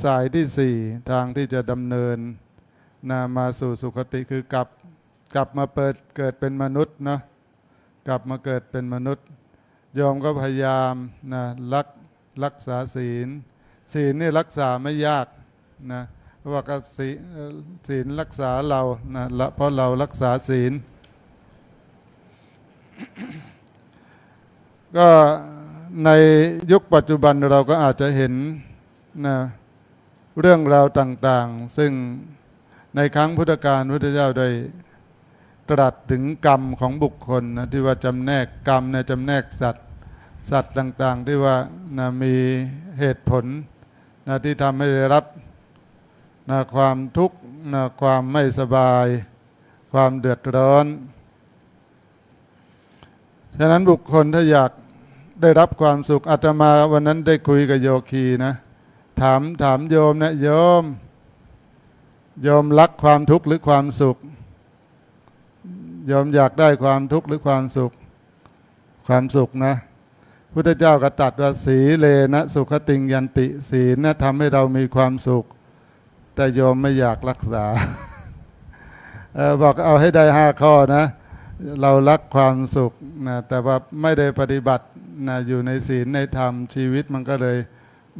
สายที่สี่ทางที่จะดำเนินมาสู่สุคติคือกลับมาเกิดเป็นมนุษย์นะกลับมาเกิดเป็นมนุษย์โยมก็พยายามรักษาศีลนี่รักษาไม่ยากนะเพราะว่าศีลรักษาเรานะเพราะเรารักษาศีลก็ในยุคปัจจุบันเราก็อาจจะเห็นนะเรื่องราวต่างๆซึ่งในครั้งพุทธกาลพระพุทธเจ้าได้ตรัสถึงกรรมของบุคคลนะที่ว่าจำแนกกรรมจำแนกสัตว์ต่างๆที่ว่านะมีเหตุผลนะที่ทำให้ได้รับนะความทุกข์นะความไม่สบายความเดือดร้อนฉะนั้นบุคคลถ้าอยากได้รับความสุขอาตมาวันนั้นได้คุยกับโยคีนะถามโยมนะโยมรักความทุกข์หรือความสุขโยมอยากได้ความทุกข์หรือความสุขนะพุทธเจ้าก็ตรัสว่าสีเลนะสุขติงยันติศีลนะทำให้เรามีความสุขแต่โยมไม่อยากรักษา บอกเอาให้ได้5 ข้อนะเรารักความสุขนะแต่ว่าไม่ได้ปฏิบัตินะอยู่ในศีลในธรรมชีวิตมันก็เลย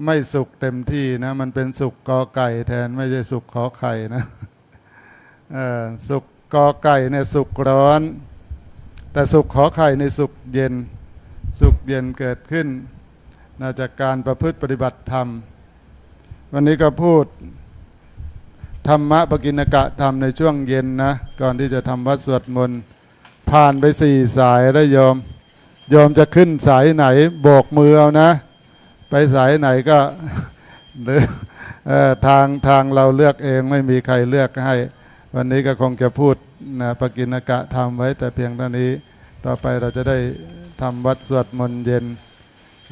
ไม่สุขเต็มที่นะมันเป็นสุขกอไก่แทนไม่ใช่สุขขอไข่นะสุขกอไก่เนี่ยสุขร้อนแต่สุขขอไข่ในสุขเย็นเกิดขึ้นนะจากการประพฤติปฏิบัติธรรมวันนี้ก็พูดธรรมะปกิณกะธรรมในช่วงเย็นนะก่อนที่จะทำวัดสวดมนต์ผ่านไป4 สายแล้วโยมจะขึ้นสายไหนโบกมือเอานะไปสายไหนก็หรือทางเราเลือกเองไม่มีใครเลือกให้วันนี้ก็คงจะพูดนะปกิณกะธรรมไว้แต่เพียงเท่านี้ต่อไปเราจะได้ทำวัดสวดมนต์เย็น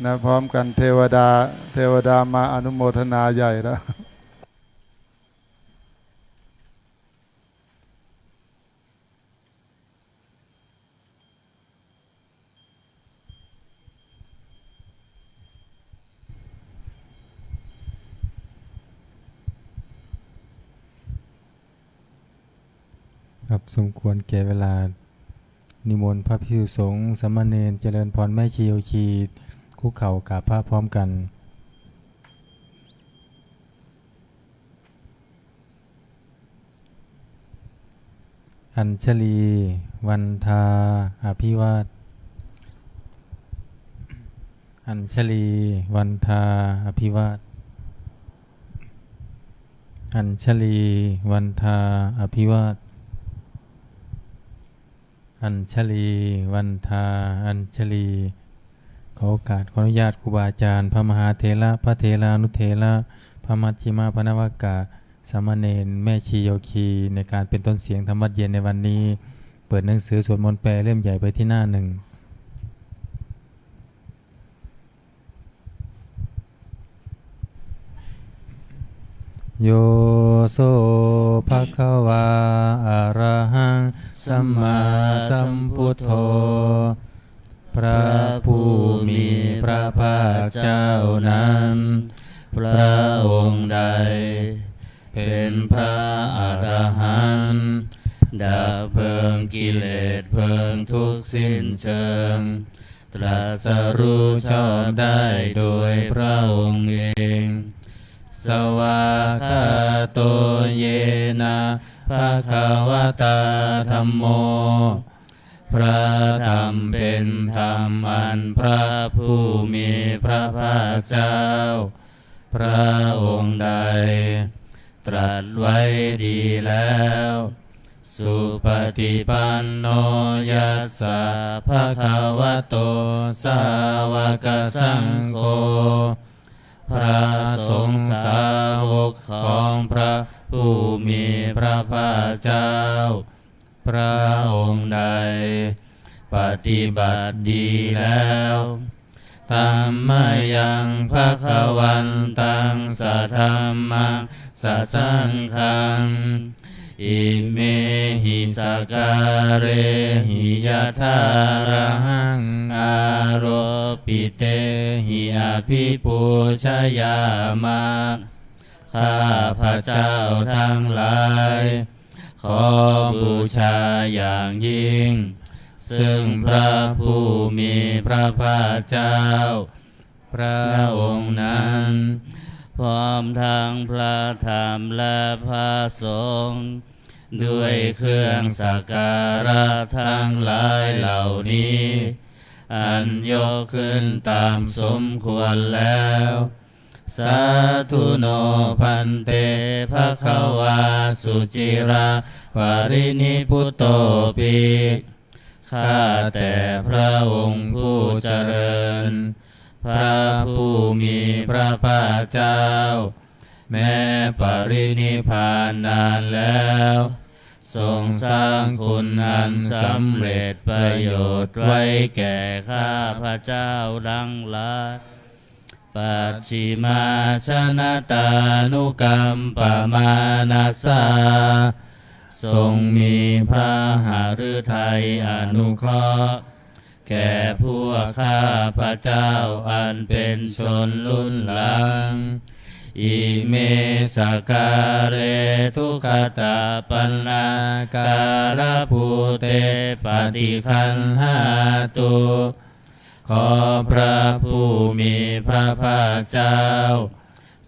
นะพร้อมกันเทวดามาอนุโมทนาใหญ่แล้วครับสมควรแก่เวลานิมนต์พระภิกษุสงฆ์สามเณรเจริญพรแม่ชีโยคีคุกเข่ากราบพระพร้อมกันอัญชลีวันทาอภิวาทอัญชลีวันทาอภิวาทอัญชลีวันทาอภิวาทอัญชลีวันทาอัญชลีขอโอกาสขออนุญาตครูบาอาจารย์พระมหาเถระพระเถรานุเถระพระมัชฌิมาพระนวากะสามเณรแม่ชีโยคีในการเป็นต้นเสียงธรรมวัดเย็นในวันนี้เปิดหนังสือสวดมนต์แปลเล่มใหญ่ไปที่หน้า 1โยโสภะคะวาอะระหังสัมมาสัมพุทโธพระผู้มีพระภาคเจ้านั้นพระองค์ใดเป็นพระอรหันต์ดับเพลิงกิเลสเพลิงทุกข์สิ้นเชิงตรัสรู้ชอบได้โดยพระองค์เองสวากขาโตเยนะภะคะวะตาธัมโมพระธรรมเป็นธรรมอันพระผู้มีพระภาคเจ้าพระองค์ใดตรัสไว้ดีแล้วสุปฏิปันโนยัสสะภะคะวะโตสาวกสังโฆพระสงฆ์สาวกของพระผู้มีพระภาคเจ้าพระองค์ใดปฏิบัติดีแล้วธัมมายังภคะวันตังสัทธัมมังสัจจังฆัง อิเมหิสการะหิยะทาระหังอาโรปิเตหิอภิปูชยามะข้าพระเจ้าทั้งหลายขอบูชาอย่างยิ่งซึ่งพระผู้มีพระภาคเจ้าพระองค์นั้นพร้อมทั้งพระธรรมและพระสงฆ์ด้วยเครื่องสักการะทั้งหลายเหล่านี้อันยกขึ้นตามสมควรแล้วสาธุโนพันเตภควาสุจิราปรินิพพุตโตปิข้าแต่พระองค์ผู้เจริญพระผู้มีพระภาคเจ้าแม้ปรินิพพานนานแล้วทรงสร้างคุณอันสำเร็จประโยชน์ไว้แก่ข้าพระเจ้าดังหลายปัจฉิมาชนะตานุกรรมปมานาสาทรงมีพระหฤทัยอนุเคราะห์แก่พวกข้าพระเจ้าอันเป็นชนรุ่นหลังอิเมสการะทุกขตาปัญนาการะภูเตปฏิคันหาตุขอพระผู้มีพระภาคเจ้า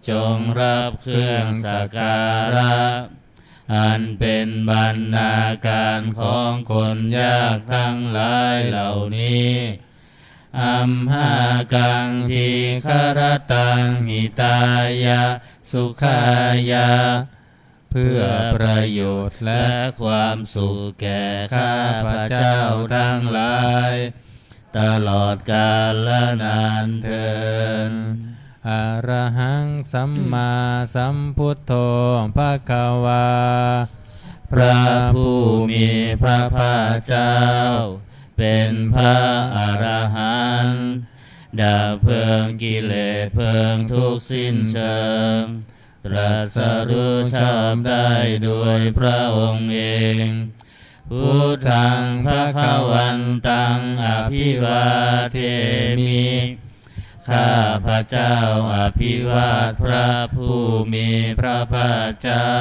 จงรับเครื่องสักการะอันเป็นบรรณาการของคนยากทั้งหลายเหล่านี้อัมหากังทีคารตังหิตายะสุขายะเพื่อประโยชน์และความสุขแก่ข้าพระเจ้าทั้งหลายตลอดกาลนานเทินอะระหังสัมมาสัมพุทโธภควาพระผู้มีพระภาคเจ้าเป็นพระอรหันต์ดับเพลิงกิเลสเพลิงทุกข์สิ้นเชิงตรัสรู้ชอบได้ด้วยพระองค์เองพุทธังภควันตังอภิวาเทมิข้าพระเจ้าอภิวาทพระผู้มีพระภาคเจ้า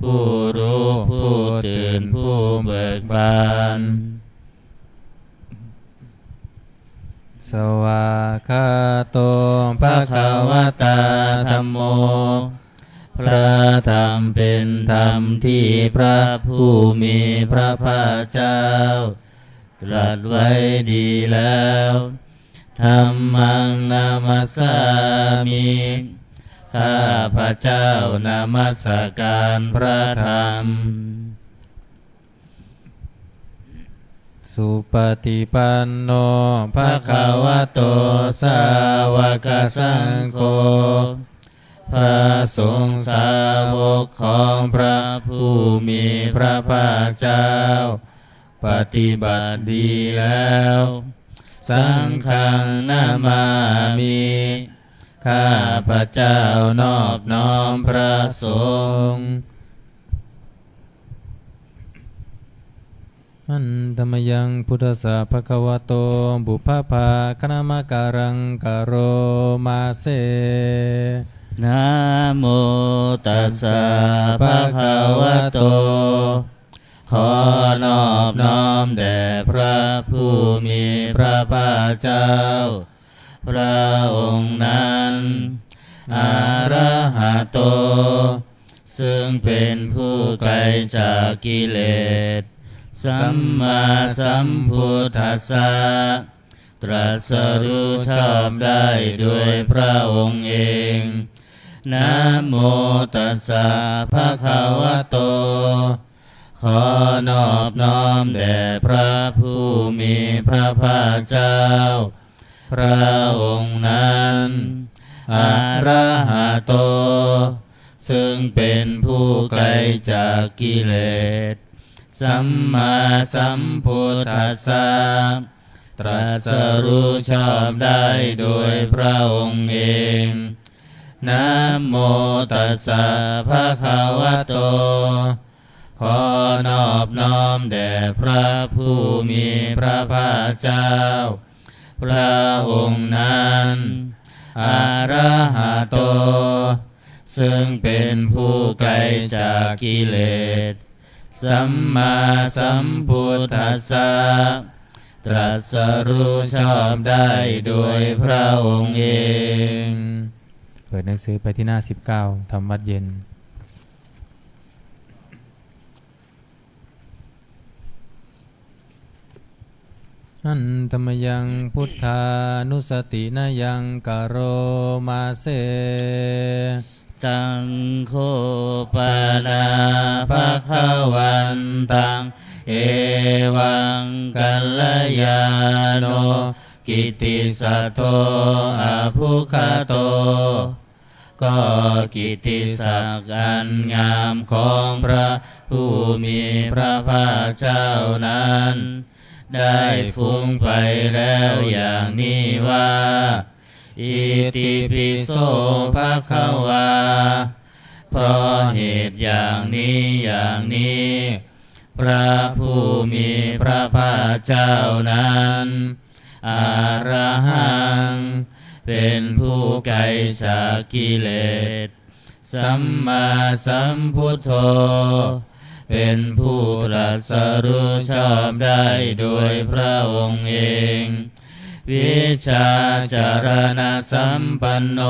ผู้รู้ผู้ตื่นผู้เบิกบานสวากขาโตภควตาธัมโมพระธรรมเป็นธรรมที่พระผู้มีพระภาคเจ้าตรัสไว้ดีแล้วธัมมังนามัสสามิข้าพระเจ้านามัสการพระธรรมสุปฏิปันโนภควโตสาวกสังโฆพระสงฆ์สาวกของพระผู้มีพระภาคเจ้าปฏิบัติดีแล้วสังฆังนามามิข้าพระเจ้านอบน้อมพระสงฆ์อันธรรมยังพุทธสสะภะคะวะโตบุพพาคณมการังกโรมาเสนะโมตัสสะภะคะวะโตขอนอบน้อมแด่พระผู้มีพระภาคเจ้าพระองค์นั้นอะระหะโตซึ่งเป็นผู้ไกลจากกิเลสสัมมาสัมพุทธัสสะตรัสรู้ชอบได้ด้วยพระองค์เองนะโมตัสสะภะคะวะโตขอนอบน้อมแด่พระผู้มีพระภาคเจ้าพระองค์นั้นอะระหะโตซึ่งเป็นผู้ไกลจากกิเลสสัมมาสัมพุทธัสสะตรัสรู้ชอบได้โดยพระองค์เองนะโมตัสสะภะคะวะโตข ขอนอบน้อมแด่พระผู้มีพระภาคเจ้าพระองค์นั้นอะระหะโตซึ่งเป็นผู้ไกลจากกิเลสสัมมาสัมพุทธัสสะตรัสรู้ชอบได้โดยพระองค์เองเปิดหนังสือไปที่หน้า19ธรรมวัดเย็นอันธรรมยังพุทธานุสตินายังกโรมาเสตังโคปนาภะคะวันตังเอวังกัลยาโนกิติสัตโตอะภุคโตก็กิติศักดิ์อันงามของพระผู้มีพระภาคเจ้านั้นได้ฟุ้งไปแล้วอย่างนี้ว่าอิติปิโสภะคะวาเพราะเหตุอย่างนี้พระผู้มีพระภาคเจ้านั้นอะระหังเป็นผู้ไกลจากกิเลสสัมมาสัมพุทโธเป็นผู้ตรัสรู้ชอบได้โดยพระองค์เองวิชาจารณะสัมปันโน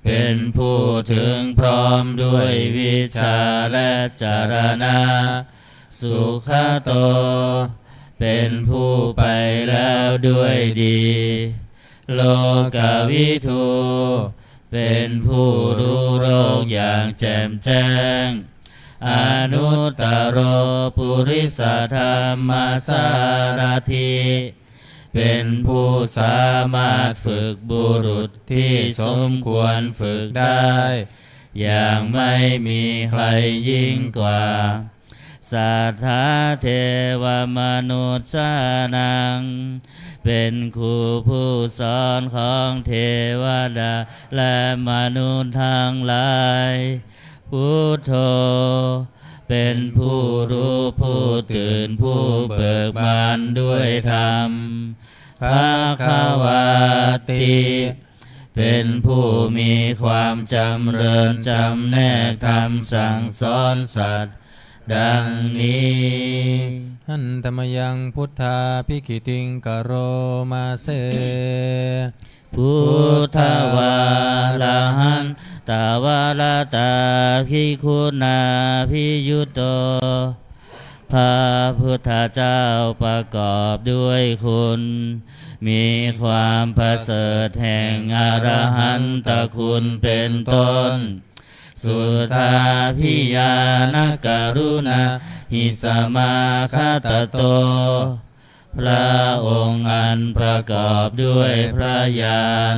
เป็นผู้ถึงพร้อมด้วยวิชาและจารณะสุขโตเป็นผู้ไปแล้วด้วยดีโลกวิทูเป็นผู้รู้โลกอย่างแจ่มแจ้งอนุตตรปุริสธรรมสารถิเป็นผู้สามารถฝึกบุรุษที่สมควรฝึกได้อย่างไม่มีใครยิ่งกว่าสัทธาเทวมนุษย์สานังเป็นครูผู้สอนของเทวดาและมนุษย์ทั้งหลายพุทโธเป็นผู้รู้ผู้ตื่นผู้เบิกบานด้วยธรรมภควติเป็นผู้มีความจำเริญจำแนกธรรมสั่งสอนสัตว์ดังนี้หันธรรมยังพุทธาภิกขิติงกโรมาเสพุทธวาลาหันตาวาลาตาภิกขุนาภิยุตโตพระพุทธเจ้าประกอบด้วยคุณมีความประเสริฐแห่งอรหันตคุณเป็นต้นสุทาภิญาณกรุณาหิสมาคตโตพระองค์อันประกอบด้วยพระญาณ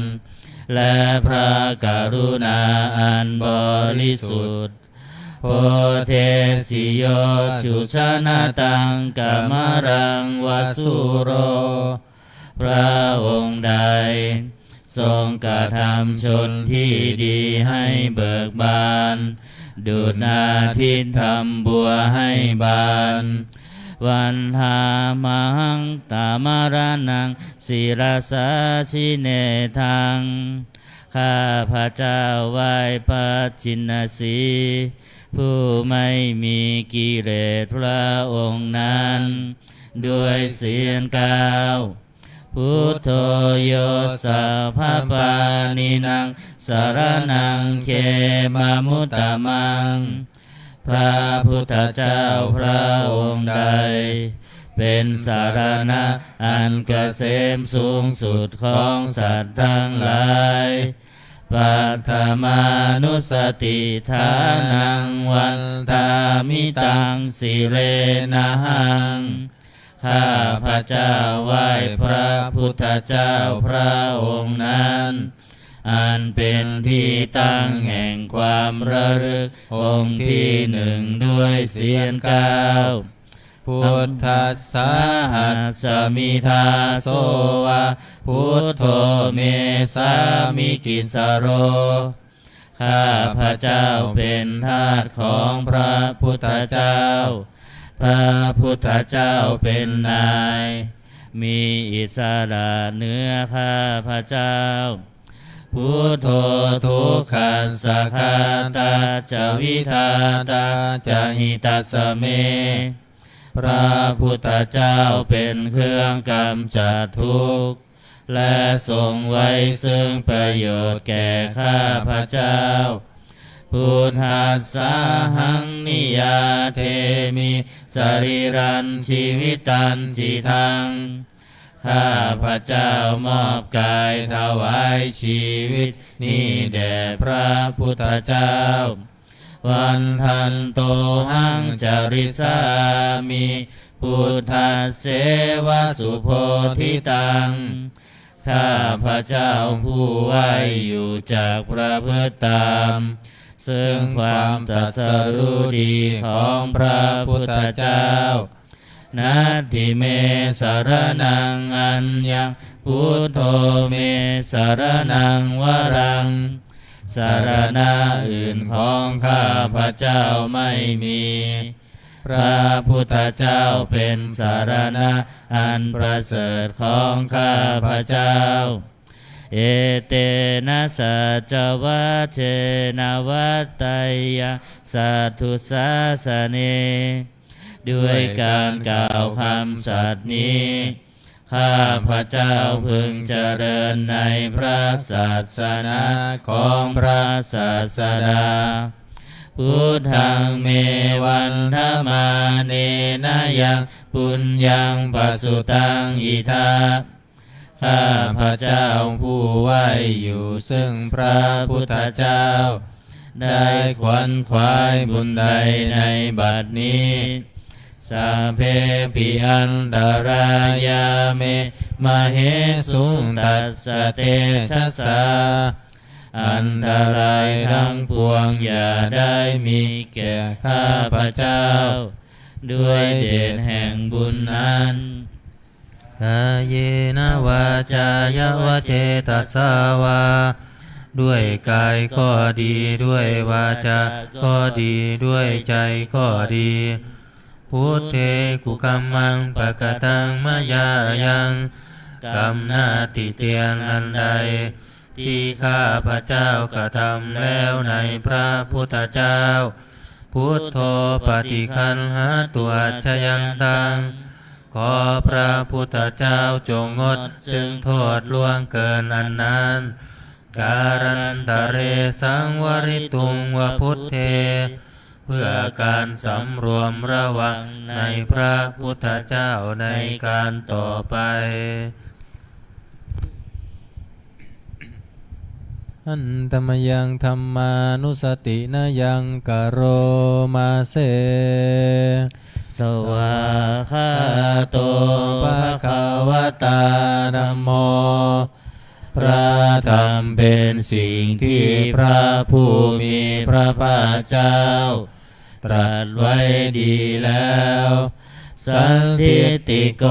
และพระกรุณาอันบริสุทธิ์โพเทสิโยชุชนะตังกัมรังวสุโรพระองค์ใดทรงกระทำชนที่ดีให้เบิกบานดุจอาทิตย์ทำบัวให้บานวันธามหังตามารนังศิรสาชิเนทังข้าพระเจ้าไหว้พระจินสีผู้ไม่มีกิเลสพระองค์นั้นด้วยเสียงกล่าวพุทโธโยสัพพปานินังสารนังเขมามุตตมังพระพุทธเจ้าพระองค์ใดเป็นสารณะอันเกษมสูงสุดของสัตว์ทั้งหลายปัตถมานุสติทานังวันทามิตังสิเลนะหังข้าพระเจ้าไหว้พระพุทธเจ้าพระองค์นั้นอันเป็นที่ตั้งแห่งความระลึกองค์ที่หนึ่งด้วยเสียงกล่าวพุทธัสสะหัสสมิทาโสวะพุทโธเมสามิกิสโร ข้าพระเจ้าเป็นทาสของพระพุทธเจ้าพระพุทธเจ้าเป็นนายมีอิสระเหนือข้าพระเจ้าพุทโธทุกขัสสะคาตาจะวิทาตาจะหิตัสสะเมพระพุทธเจ้าเป็นเครื่องกำจัดทุกข์และทรงไว้ซึ่งประโยชน์แก่ข้าพระเจ้าพุทธัสสะหังนิยาเทมิสรีรันชีวิตันจิทังข้าพระเจ้ามอบกายถวายชีวิตนี้แด่พระพุทธเจ้าวันทันโตหังจริสามิพุทธัสเสวสุโพธิตังข้าพระเจ้าผู้ไหวอยู่จากพระพุทธธรรมซึ่งความตรัสรู้ดีของพระพุทธเจ้านาทิเมสารนังอัญญังพุทโธเมสารนังวรังสารณะอื่นของข้าพระเจ้าไม่มีพระพุทธเจ้าเป็นสารณะอันประเสริฐของข้าพระเจ้าเอเตนะสัจวัชเชนะวัตไตยะสัทธุสาสเนด้วยการกล่าวคำสัตย์นี้ข้าพระเจ้าพึงเจริญในพระศาสนาของพระศาสดาพุทธังเมวันธมาเนนะยังปุญญังปสุตังอิทาข้าพระเจ้าผู้ไหวอยู่ซึ่งพระพุทธเจ้าได้ขวนขวายบุญใดในบัดนี้สัพเพปิอันตรายาเมมเหสุงตัสสะเตชะสาอันตรายทั้งปวงอย่าได้มีแก่ข้าพระเจ้าด้วยเดชแห่งบุญนั้นกายเยนะวาจายวเจตัสสาวาด้วยกายก็ดีด้วยวาจาก็ดีด้วยใจก็ดีพุทเทกุกัมมังปะกตังมายายังกรรมหน้าติเตียนอันใดที่ข้าพระเจ้ากระทำแล้วในพระพุทธเจ้าพุทโธปฏิคันหาตัวชยังตังขอพระพุทธเจ้าจงงดซึ่งโทษล่วงเกินอันนั้นการันตเรสังวริตุงวพุทเทเพื่อการสำรวมระวังในพระพุทธเจ้าในการต่อไปอันตมยังธรรมานุสตินะยังกโรมาเสสวาคาโตภะคะวตาธัมโมพระธรรมเป็นสิ่งที่พระผู้มีพระภาคเจ้าตรัสไว้ดีแล้วสันทิฏฐิโก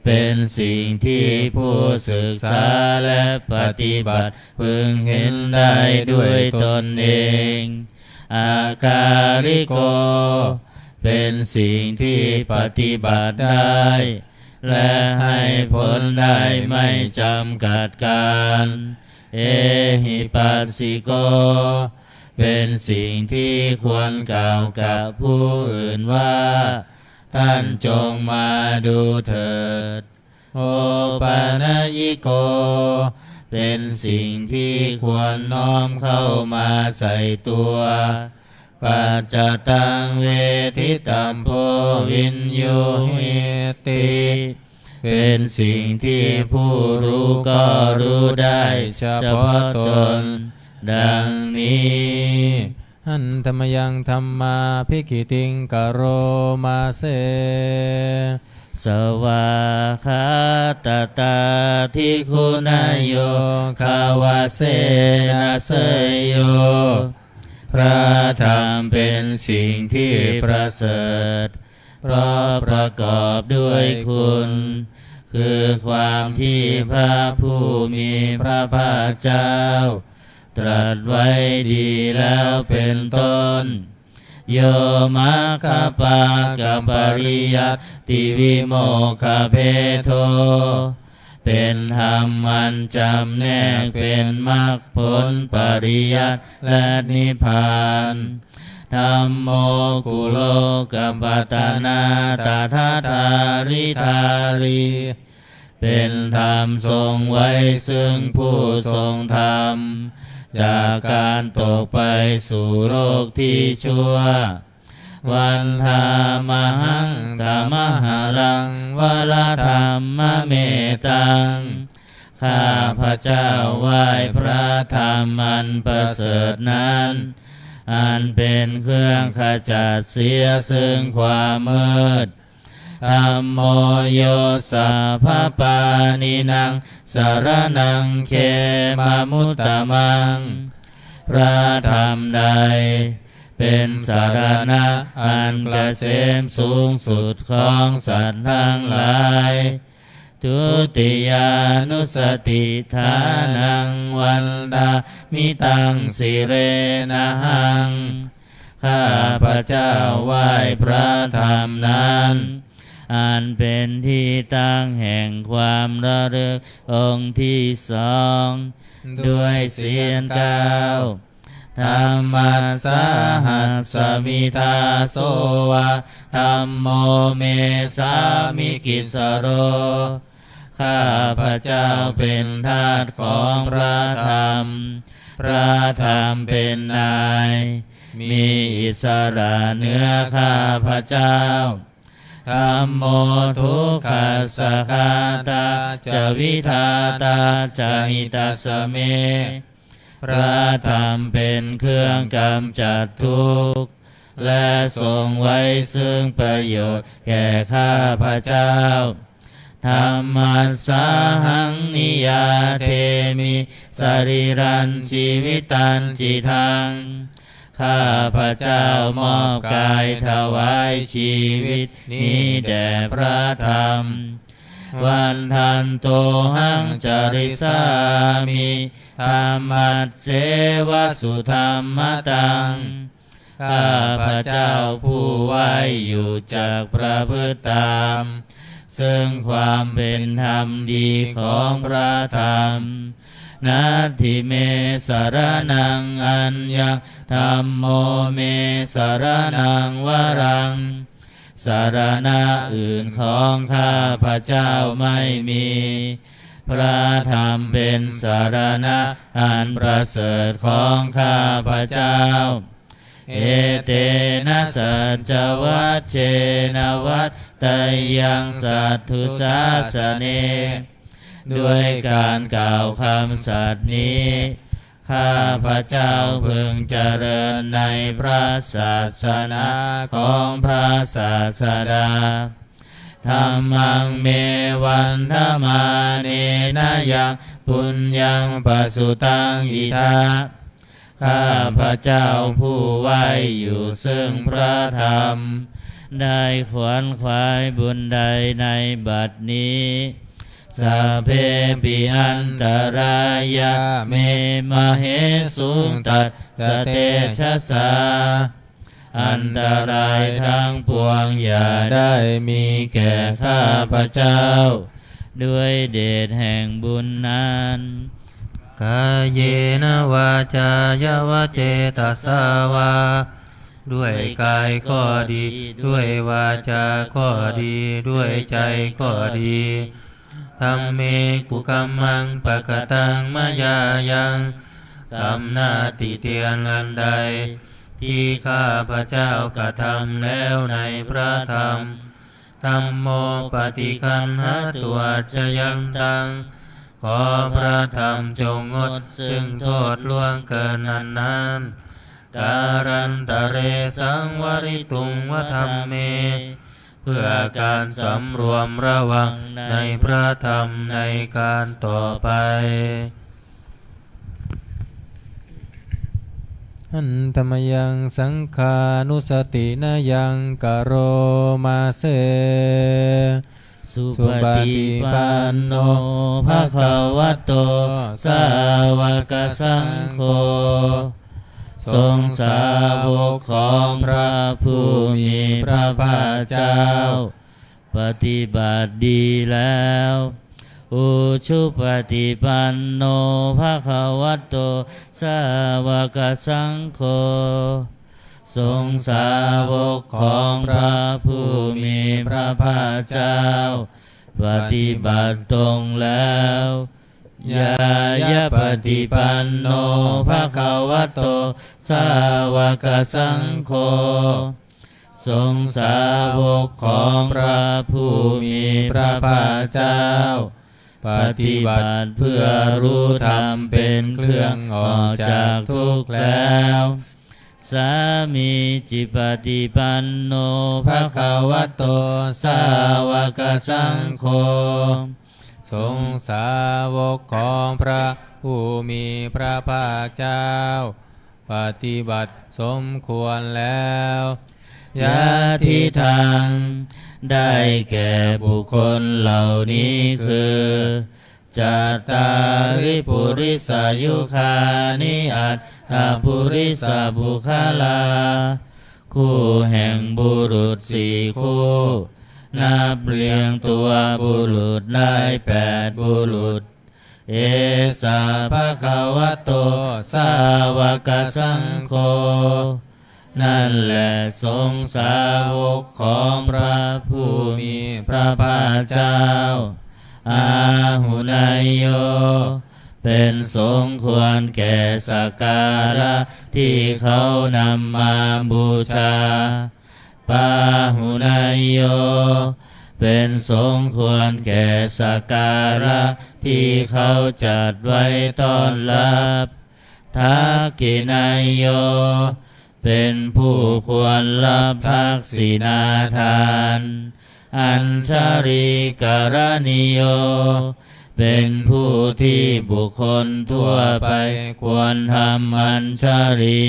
เป็นสิ่งที่ผู้ศึกษาและปฏิบัติพึงเห็นได้ด้วยตนเองอากาลิโกเป็นสิ่งที่ปฏิบัติได้และให้ผลได้ไม่จำกัดการเอหิปัสสิโกเป็นสิ่งที่ควรกล่าวกับผู้อื่นว่าท่านจงมาดูเถิดโอปานายิโกเป็นสิ่งที่ควรน้อมเข้ามาใส่ตัวปัจจตังเวทิตัมโพวินโยหิติเป็นสิ่งที่ผู้รู้ก็รู้ได้เฉพาะตนดังนี้หันธรรมยังธรรมาภิกขิติงกโรมาเสสวาคาตตาทิคุณายโยคาวาเสนะเสยโยพระธรรมเป็นสิ่งที่ประเสริฐเพราะประกอบด้วยคุณคือความที่พระผู้มีพระภาคเจ้า ตรัสไว้ดีแล้วเป็นต้นโยมัคคปากัปริยัติวิโมกขเพโทเป็นธรรมมันจำแนกเป็นมรรคผลปริยัติและนิพพานธัมโมกุโลกัมปตนาตถาธาริธารีเป็นธรรมทรงไว้ซึ่งผู้ทรงธรรมจากการตกไปสู่โลกที่ชั่ววันธามหังธรรมหารังวรธรรมเมตังข้าพระเจ้าไหว้พระธรรมอันประเสริฐนั้นอันเป็นเครื่องขจัดเสียซึ่งความมืดธัมโมโยสัพพปานินังสรณังเขมามุตตมังพระธรรมใดเป็นสารณะอันเกษมสูงสุดของสัตว์ทั้งหลายทุติยานุสติฐานังวันดามิตังสิเรนะหังข้าพระเจ้าไหว้พระธรรมนั้นอันเป็นที่ตั้งแห่งความระลึกองค์ที่สองด้วยเสียงก้าวธรรมัสสหัสสมิทาโสวะธัมโมเมสามิกิสโรข้าพระเจ้าเป็นทาสของพระธรรมพระธรรมเป็นนายมีอิสระเหนือข้าพระเจ้าธัมโมทุกขัสสะคาตาจะวิทาตาจะหิตัสสะเมพระธรรมเป็นเครื่องกำจัดทุกข์และทรงไว้ซึ่งประโยชน์แก่ข้าพระเจ้าธัมมัสสาหังนิยาเทมิสรีรันชีวิตันจิทังข้าพระเจ้ามอบกายถวายชีวิตนี้แด่พระธรรมวันทันโตหังจริสามิธรรมัสเสวสุธรรมตังข้าพระเจ้าผู้ไว้อยู่จากประพฤติตามซึ่งความเป็นธรรมดีของพระธรรมนาทิเมสรนังอัญญธัมโมเมสรนังวรังสารณะอื่นของข้าพระเจ้าไม่มีพระธรรมเป็นสารณะอันประเสริฐของข้าพระเจ้าเอเตนะสัจจวัชเชนะวัตตยังสัทธุสาสเนด้วยการกล่าวคำสัตย์นี้ข้าพระเจ้าพึงเจริญในพระศาสนาของพระศาสดาธัมมังเมวันธมาเนนะยังปุญญังปสุตังอิทาข้าพระเจ้าผู้ไว้อยู่ซึ่งพระธรรมได้ขวนขวายบุญใดในบัดนี้สัพเพปิอันตรายาเมมเหสุงตัสสะเตชะสาอันตรายทั้งปวงอย่าได้มีแก่ข้าพระเจ้าด้วยเดชแห่งบุญนั้นกายเยนะวาจายวเจตสาวาด้วยกายก็ดีด้วยวาจาก็ดีด้วยใจก็ดีธัมเมกุกัมมังปะกตังมายายังกรรมหน้าติเตียนอันใดที่ข้าพระเจ้ากระทำแล้วในพระธรรมธัมโมปฏิคันหาตัวจยังตังขอพระธรรมจงงดซึ่งโทษล่วงเกินนั้นตารันตะเรสังวริตุงวธรรมเมเพื่อการสำรวมระวังในพระธรรมในการต่อไปหันธรรมยังสังขานุสตินายังกโรมาเสส สุปฏิปันโนภะคะวะโตสาวกสังโฆทรงสาวกของพระผู้มีพระภาคเจ้าปฏิบัติดีแล้วอุชุปฏิปันโนภะคะวะโตสาวกสังโฆทรงสาวกของพระผู้มีพระภาคเจ้าปฏิบัติตรงแล้วยายะปฏิปันโนภะคะวะโตสาวกสังโฆทรงสาวกของพระผู้มีพระภาคเจ้าปฏิบัติเพื่อรู้ธรรมเป็นเครื่องออกจากทุกข์แล้วสามีจิปฏิปันโนภะคะวะโตสาวกสังโฆทรงสาวกของพระผู้มีพระภาคเจ้าปฏิบัติสมควรแล้วยะทิทางได้แก่บุคคลเหล่านี้คือจัตตาริปุริสายุคานิอัตถปุริสบุคลาคู่แห่งบุรุษสี่คู่นับเรียงตัวบุรุษได้8บุรุษเอสาภะคะวะโตสาวกสังโฆนั่นแหละทรงสาวกของพระผู้มีพระภาคเจ้าอาหุนายโยเป็นสมควรแก่สักการะที่เขานำมาบูชาปาหุนายโยเป็นสมควรแก่สักการะที่เขาจัดไว้ต้อนรับทักขินายโยเป็นผู้ควรรับทักษิณาทานอัญชริกรณิโยเป็นผู้ที่บุคคลทั่วไปควรทำอัญชรี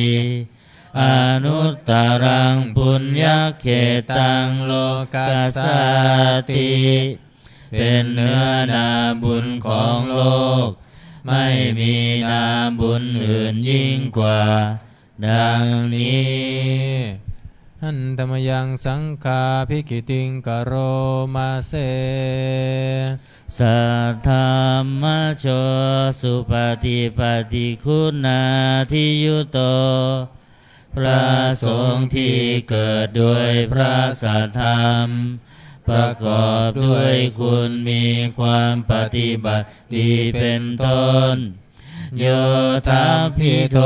อนุตตรังปุญญเขตังโลกัสสติเป็นเนื้อนาบุญของโลกไม่มีนาบุญอื่นยิ่งกว่าดังนี้หันธรรมยังสังฆาภิกิติงกโรมาเสสัทธรรมโชสุปฏิปฏิคุณาทิยุโตพระสงฆ์ที่เกิดด้วยพระสัทธรรมประกอบด้วยคุณมีความปฏิบัติดีเป็นต้นโยธาภิโท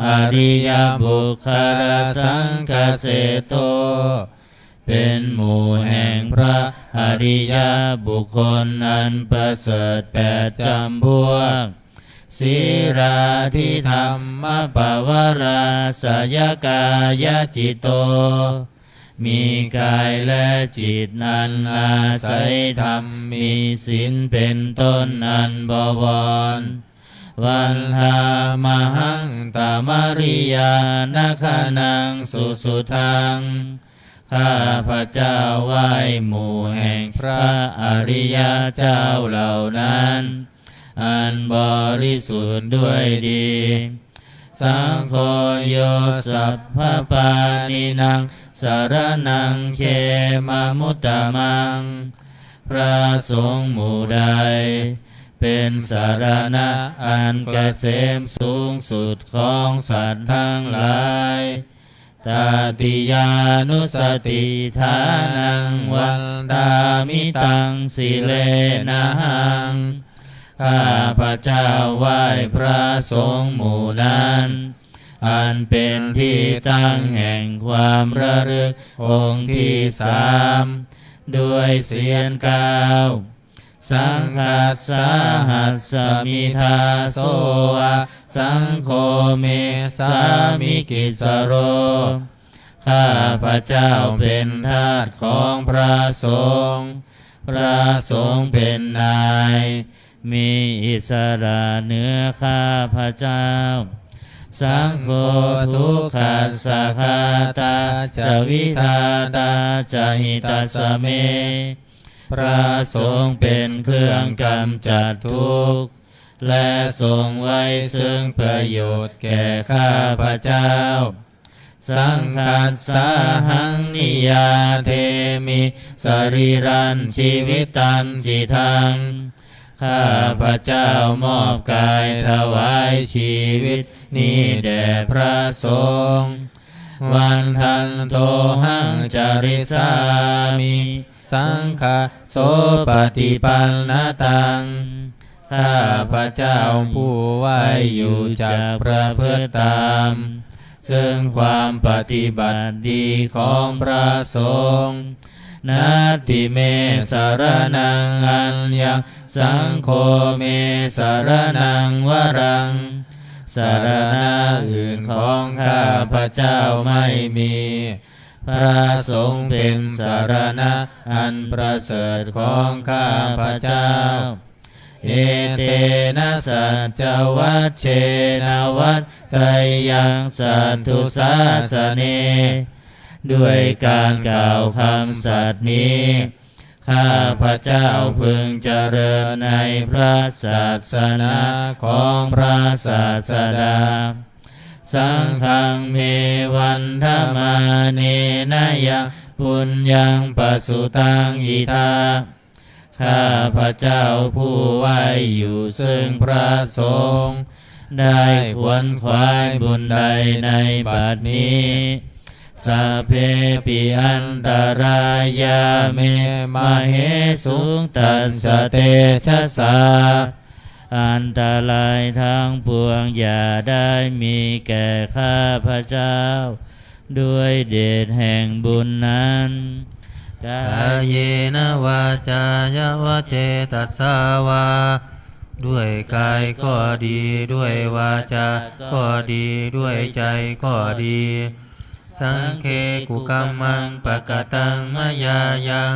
อริยบุคคลสังฆเสโตเป็นหมู่แห่งพระอริยบุคคลอันประเสริฐ8จำพวกศีราธิธรรมปวาราสยกายจิตโตมีกายและจิตนันอาศัยธรรมมีศีลเป็นต้นอันบวรวันหามหังตามริยานาคานังสุสุทังข้าพระเจ้าไหว้หมู่แห่งพระอริยเจ้าเหล่านั้นอันบริสุทธิ์ด้วยดีสังโฆโยสัพพปานินังสารนังเขมามุตตะมังพระสงฆ์หมู่ใดเป็นสารณะอันเกษมสูงสุดของสัตว์ทั้งหลายตาติยานุสติฐานังวันดามิตังสิเลนะหังข้าพระเจ้าไหว้พระสงฆ์หมู่นั้นอันเป็นที่ตั้งแห่งความระลึกองค์ที่3ด้วยเสียง9สังฆัสสะหัสสมิทาโสวะสังโฆเมสามิกิสโรข้าพระเจ้าเป็นทาสของพระสงฆ์พระสงฆ์เป็นนายมีอิสระเหนือข้าพระเจ้าสังโฆทุกขัสสะคาตาจะวิทาตาจะหิตัสสะเม พระสงฆ์เป็นเครื่องกำจัดทุกข์และทรงไว้ซึ่งประโยชน์แก่ข้าพเจ้าสังคัสสาหังนิยาเทมิสรีรันชีวิตันจิทังข้าพเจ้ามอบกายถวายชีวิตนี้แด่พระสงฆ์วันทันโตหังจาริสามิสังฆโสปฏิปันนตังข้าพเจ้าผู้ไหวอยู่จากประพฤติตามซึ่งความปฏิบัติดีของพระสงฆ์นาติเมสารนังอัญญสังโฆเมสารนังวรังสารณะอื่นของข้าพเจ้าไม่มีพระสงฆ์เป็นสารณะอันประเสริฐของข้าพเจ้าเอเตนะสัจจวัชเชนะวัตไตรยังสัตถุสาสเนด้วยการกล่าวคำสัตย์นี้ข้าพเจ้าพึงเจริญในพระศาสนาของพระศาสดาสังฆังเมวันธมาเนนะยังปุญญังปสุตังอิทาข้าพเจ้าผู้ไหวอยู่ซึ่งพระสงฆ์ได้ขวนขวายบุญใดในบัดนี้สัพเพปิอันตรายาเมมเหสุงตัสสะเตชะสาอันตรายทั้งปวงอย่าได้มีแก่ข้าพเจ้าด้วยเดชแห่งบุญนั้นกายเยนะวาจายวเจตัสสาวาด้วยกายก็ดีด้วยวาจาก็ดีด้วยใจก็ดีสังเคกุกัมมังปะกตังมยายัง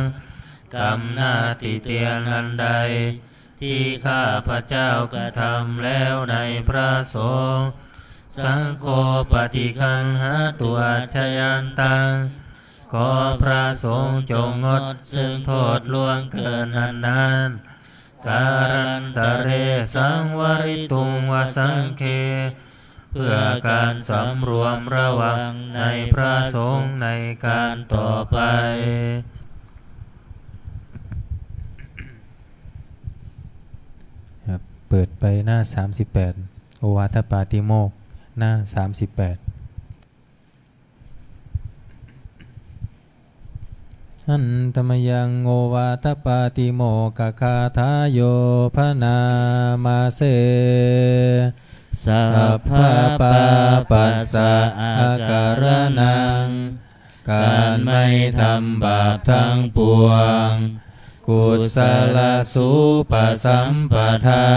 กรรมหน้าติเตียนอันใดที่ข้าพเจ้ากระทำแล้วในพระสงฆ์สังโฆปฏิคันหาตัวชยันตังขอพระสงฆ์จงงดซึ่งโทษล่วงเกินอันนั้นการันตะเรสังวริตุงวสังเคเพื่อการสำรวมระวังในพระสงฆ์ในการต่อไปเปิดไปหน้า38โอวาทปาติโมกข์หน้า38อันตมยังโอวาทปาติโมกขคาทาโยพนามาเสสัพพะปาปัสสะอาการนังการไม่ทำบาปทั้งปวงกุศลสุปสัมปทา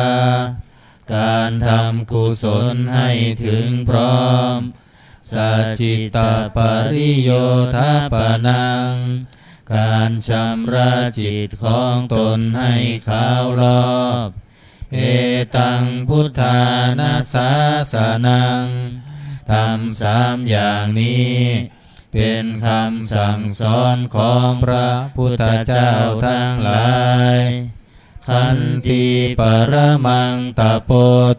การทำกุศลให้ถึงพร้อมสัจจิตปริโยทปนังการชำระจิตของตนให้ขาวรอบเอตังพุทธานาสาสนังทำสามอย่างนี้เป็นคำสั่งสอนของพระพุทธเจ้าทั้งหลายขันติปรมังตโป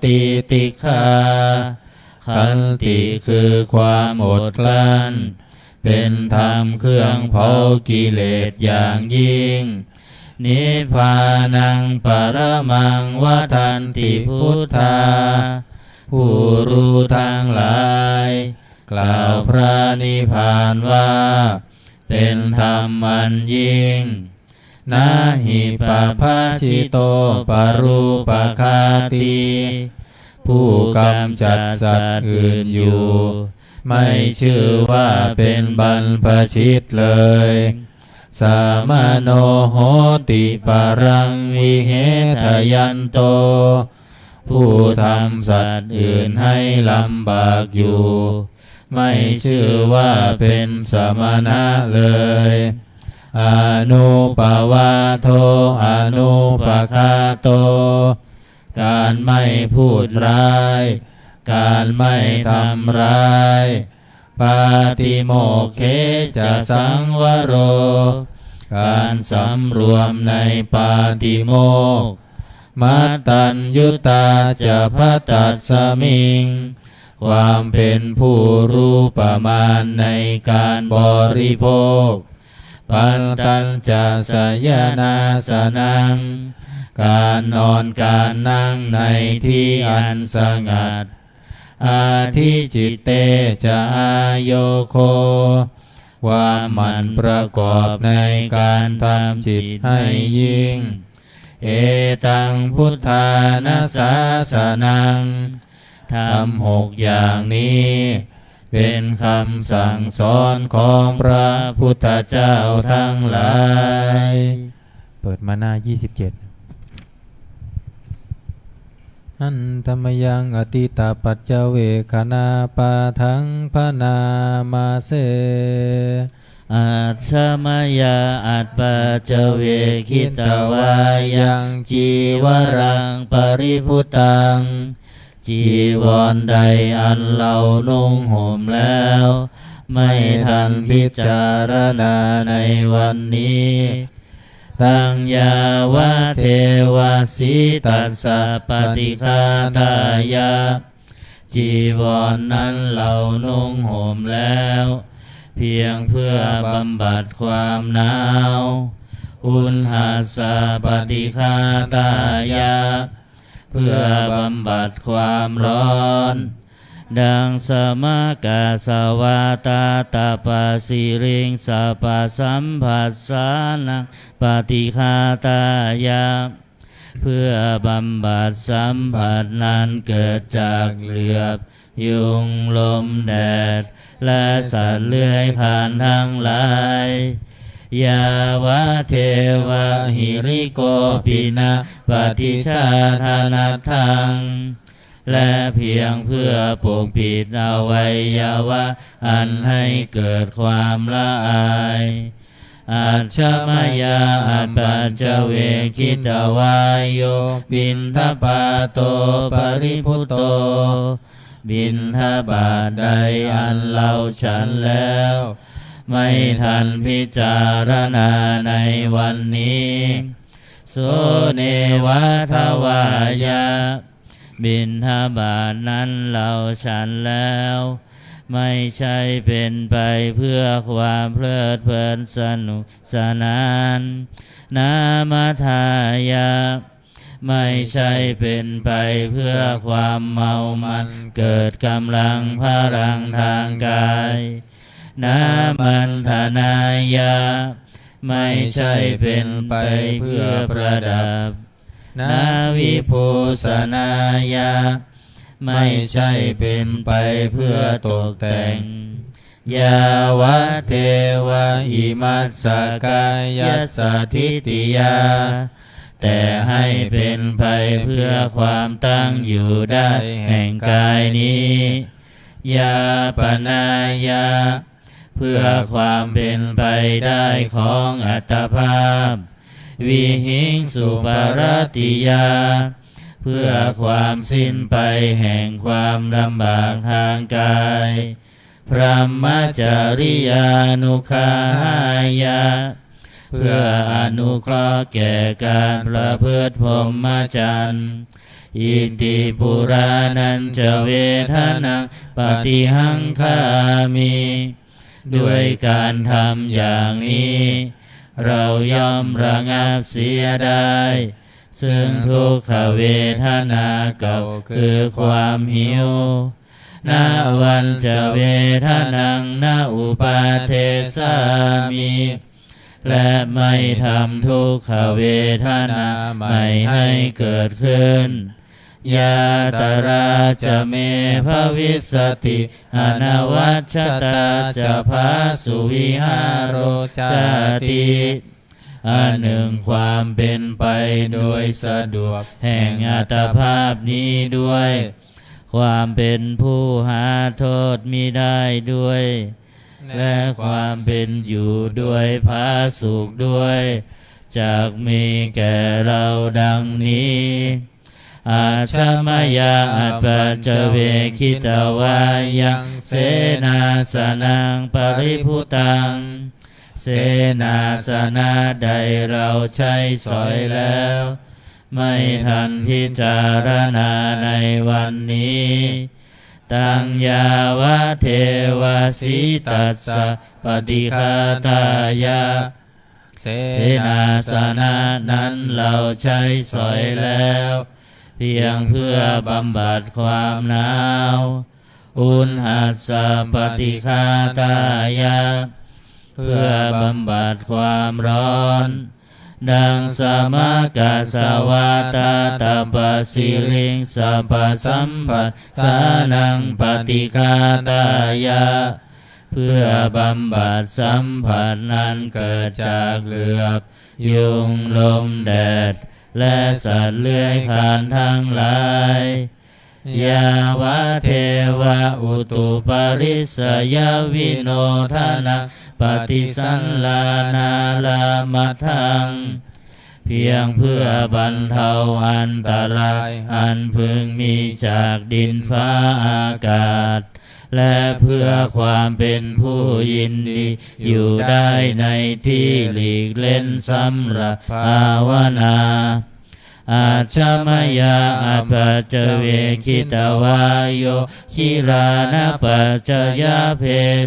ติติฆาขันติคือความอดกลั้นเป็นธรรมเครื่องเผากิเลสอย่างยิ่งนิพพานังปรมังวทันติพุทธาผู้รู้ทั้งหลายกล่าวพระนิพพานว่าเป็นธรรมอันยิ่งนาหิปภาชิโตปรูปคาติผู้กำจัดสัตว์อื่นอยู่ไม่ชื่อว่าเป็นบรรพชิตเลยสามโนโหติปรังวิเหทยันโตผู้ทำสัตว์อื่นให้ลำบากอยู่ไม่ชื่อว่าเป็นสมณะเลยอนุปวาโทอนุปคาโตการไม่พูดร้ายการไม่ทำร้ายปาติโมกเขจะสังวโร การสำรวมในปาติโมกข์มัตตัญญุตาจะพัตตัสสมิงความเป็นผู้รู้ประมาณในการบริโภคปันตัญจะสยนาสนังการนอนการนั่งในที่อันสงัดอาทิจิตเตจะอาโยโคความหมั่นประกอบในการทำจิตให้ยิ่งเอตังพุทธานาสาสนังทำ6อย่างนี้เป็นคำสั่งสอนของพระพุทธเจ้าทั้งหลายเปิดมาหน้า27อันธรรมยังอติตาปัจจเวคณาปาทังพนามาเสอัตถมยาอัตปัจจเวคิตวายังจีวรังปริพุตังจีวรใดอันเรานุ่งห่มแล้วไม่ทันพิจารณาในวันนี้ตังยาวะเทวาสีตัสสะปฏิฆาตายะจีวรนั้นเรานุ่งห่มแล้วเพียงเพื่อบำบัดความหนาวอุณหัสสะปฏิฆาตายะเพื่อบำบัดความร้อนดังสมกาสวาตาตาปาสิริงสาปสัมผัสสานังปฏิฆาตายะเพื่อบำบัดสัมผัสนั้นเกิดจากเหลือบยุงลมแดดและสัตว์เลื้อยคลานทั้งหลายยาวะเทวะหิริโกปินะปฏิชาธานัตถังและเพียงเพื่อปกปิดอวัยวะอันให้เกิดความละอายอัจฉมยาอัปปัจจเวคิตวายโยบินทบาโตปริพุตโตบิณฑบาตใดอันเราฉันแล้วไม่ทันพิจารณาในวันนี้โสเนวะทวายะบิณฑบาตนั้นเราฉันแล้วไม่ใช่เป็นไปเพื่อความเพลิดเพลินสนุกสนานนามทายะไม่ใช่เป็นไปเพื่อความเมามันเกิดกำลังพลังทางกายนามันธนายะไม่ใช่เป็นไปเพื่อประดับนาวิภูสนายะไม่ใช่เป็นไปเพื่อตกแต่งยาวะเทวะอิมัสสกายสสทิติยาแต่ให้เป็นไปเพื่อความตั้งอยู่ได้แห่งกายนี้ยาปนายะเพื่อความเป็นไปได้ของอัตภาพวิหิงสุปรติยาเพื่อความสิ้นไปแห่งความลำบากทางกายพรหมจริยานุคายะเพื่ออนุเคราะห์แก่การประพฤติพรหมจรรย์อิติปุรานันจะเวทนังปฏิหังคามิด้วยการทำอย่างนี้เราย่อมระงับเสียได้ซึ่งทุกขเวทนาเก่าคือความหิวนาวันจะเวทนังนาอุปาเทสามิและไม่ทำทุกขเวทนาไม่ให้เกิดขึ้นยาตราจะเมภวิสติอนวัชชตาจะภาสุวิหารโรจติอันหนึ่งความเป็นไปโดยสะดวกแห่งอัตภาพนี้ด้วยความเป็นผู้หาโทษมิได้ด้วยและความเป็นอยู่ด้วยผาสุขด้วยจากมีแก่เราดังนี้อาชมยาอัปปัจจเวคิตวายังเสนาสนังปริพุตัง เสนาสนะใดเราใช้สอยแล้วไม่ทันพิจารณาในวันนี้ตังยาวะเทวสีตัสสะปฏิฆาตายะเสนาสนะนั้นเราใช้สอยแล้วเพียงเพื่อบำบัดความหนาวอุณหัสสะปฏิฆาตายะเพื่อบำบัดความร้อนดังสมกัสสวาตาตปสิริงสัพพสัมปัสสานังปฏิฆาตายะเพื่อบำบัดสัมผัสนั้นเกิดจากเหลือบยุงลมแดดและสัตว์เลื้อยคลานทั้งหลายยาวะเทวะอุตุปริสยวิโนทนะปฏิสันลานาลามัทังเพียงเพื่อบรรเทาอันตรายอันพึงมีจากดินฟ้าอากาศและเพื่อความเป็นผู้ยินดีอยู่ได้ในที่หลีกเล่นสำหรับภาวนาอาชมยาอปัจเจเวคิตวายโยคิรานะปัจจยาเพ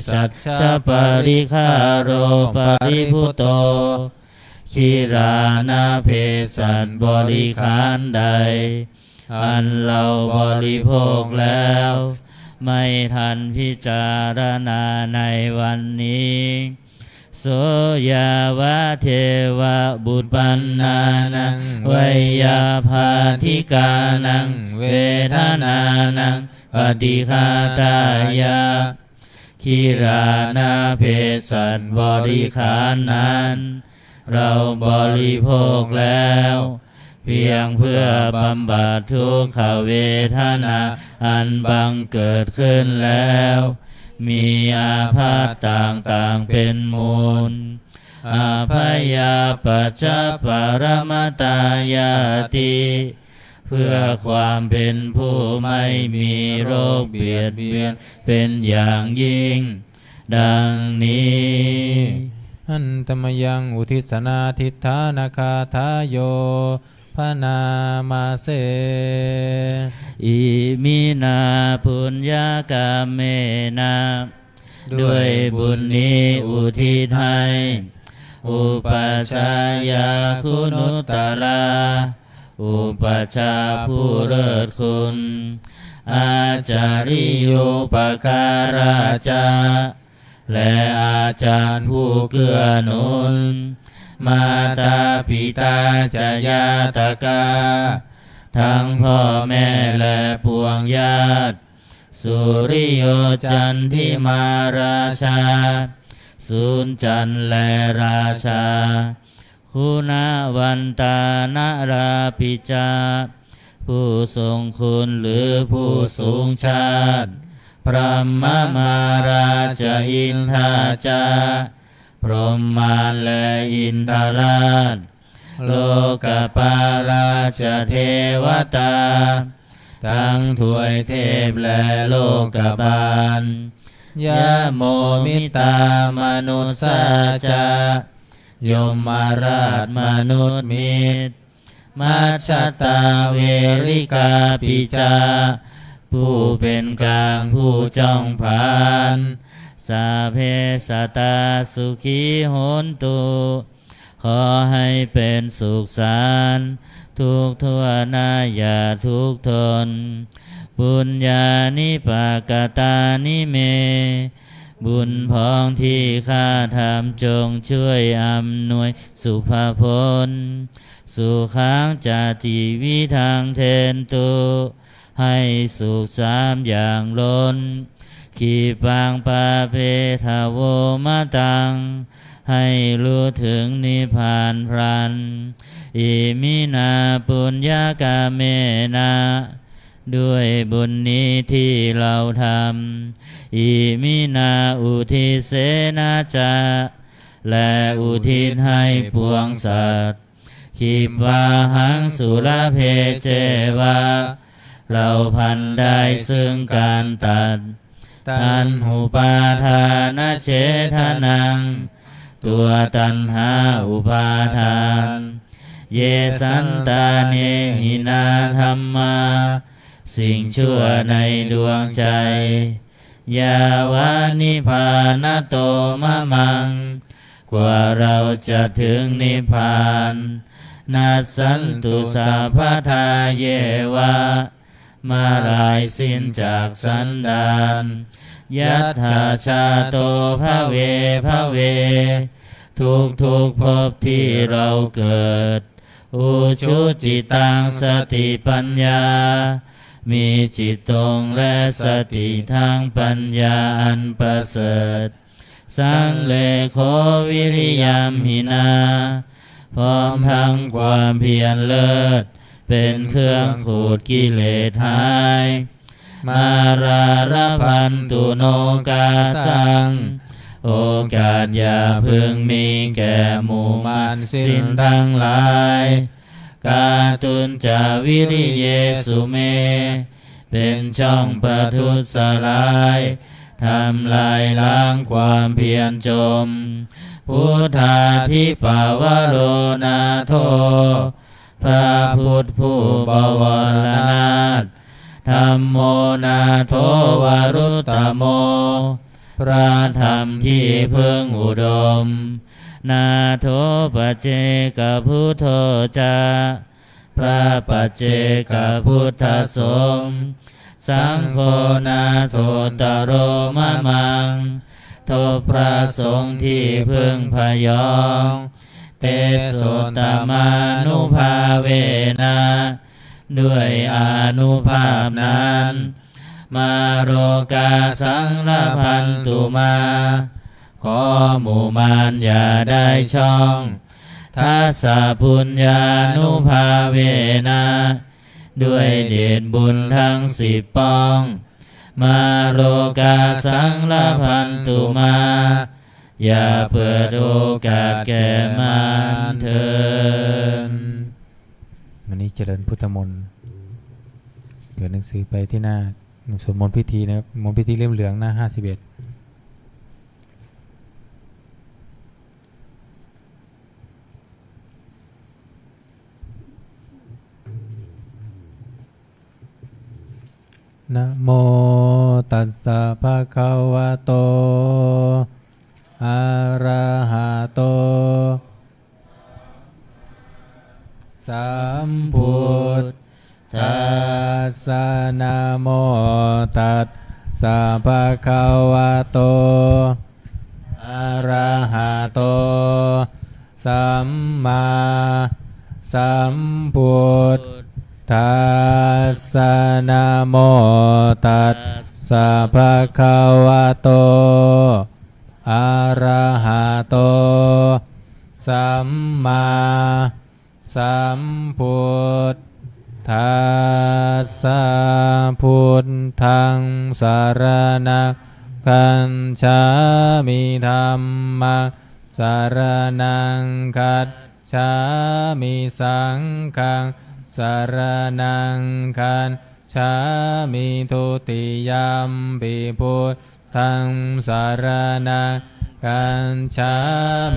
สัชชะปริคาโรปริพุโตคิรานะเพสัชบริขารใดอันเราบริโภคแล้วไม่ทันพิจารณาในวันนี้โสยาวะเทวะบุตรปันนานังไวยาภาธิกานังเวทนานังปฏิฆาตายะคิรานาเพสัชบริขารนั้นเราบริโภคแล้วเพียงเพื่อบำบัดทุกขเวทนาอันบังเกิดขึ้นแล้วมีอาพาธต่างๆเป็นมูลอาภยาปัจจปรมตายาติเพื่อความเป็นผู้ไม่มีโรคเบียดเบียนเป็นอย่างยิ่งดังนี้อันตมยังอุทิศนาทิฏฐานาคาทาโยพนามาเสอิมินาปุญญากาเมนะด้วยบุญนี้อุทิศให้อุปัชฌายาคุณุตตราอุปัชฌาย์ผู้เลิศคุณอาจาริโยปการาจาและอาจารย์ผู้เกื้อหนุนมาตาปิตาจายาตกาทั้งพ่อแม่และปวงญาติสุริโยจันทิมาราชาสุนจันและราชาคุณวันตานาราปิจาผู้ทรงคุณหรือผู้สูงชาติพระมมาราชอินทาจาพรหมารและอินทราชโลกปาราชเทวตาทั้งถวยเทพและโลกบาลยะโมมิตามนุสสาจายมมาราชมนุษย์มิตรมัชฌตาเวริกาปิจาผู้เป็นกลางผู้จ้องผานสาเพสตาสุขีโหนตุขอให้เป็นสุขสันต์ทุกทั่วหน้าอย่าทุกข์ทนบุญญาณิปากตานิเมบุญพ้องที่ข้าทำจงช่วยอำนวยสุภพลสุขังจาติวิทังเทนตุให้สุขสามอย่างล้นขีปังปาเพทาโวมะตังให้รู้ถึงนิพพานพรันอิมินาปุญญากาเมนะด้วยบุญนี้ที่เราทำอิมินาอุทิเสนาจาและอุทิศให้ปวงสัตว์ขิปวาหังสุรเพเจวะเราพันได้ซึ่งการตัดทันหุปาทานเฉทนัง ตัวตัณหาอุปาทานเยสันตาเนหินาธรรมาสิ่งชั่วในดวงใจยาวานิพานโตมะมังกว่าเราจะถึงนิพพานนัสสันตุสัพพทาเยวะมาลายสิ้นจากสันดานยัตถาชาโตภเวภเวทุกภพที่เราเกิดอุชุจิตังสติปัญญามีจิตตรงและสติทางปัญญาอันประเสริฐสังเลโควิริยามหินาพร้อมทั้งความเพียรเลิศเป็นเครื่องขูดกิเลสหายมาราระพันตุโนกาสังโอกาสอย่าพึงมีแก่หมู่มารสิ้นทั้งหลายกาตุนจาวิริเยสุเมเป็นช่องประทุษร้ายทำลายล้างความเพียรจมพุทธาธิปาวโรนาโทพระพุทธผู้บวรนาถธัมโมนาโทวรุตตโมพระธรรมที่พึงอุดมนาโทปเจกพุทโธจาพระปัจเจกพุทธสงฆ์สังโฆนาโทตโรมะมังโทพระสงฆ์ที่พึงพยองเตโสตมานุภาเวนะด้วยอานุภาพนั้นมาโรกาสังละพันตุมาขอหมู่มารอย่าได้ช่องทัสสะปุญญานุภาเวนะด้วยเดชบุญทั้ง10ป้องมาโลกาสังละพันตุมาอย่าเปิดโอกาสแก่มารเถิดวันนี้เจริญพุทธมนต์เปิดหนังสือไปที่หน้าสวดมนต์พิธีนะครับมนต์พิธีเล่มเหลืองหน้า51นะโมตัสสะภะคะวะโตอะระหะโตสัมพุทธัสสะนะโมตัสสะภะคะวะโตอะระหะโตสัมมาสัมพุทธัสสะนะโมตัสสะภะคะวะโตอะระหะโตสัมมาสัมพุทธัสสะพุทธังสรณังคัจฉามิธัมมังสรณังคัจฉามิสังฆังสรณังคัจฉามิทุติยัมปิพุทธังสรณังคัจฉา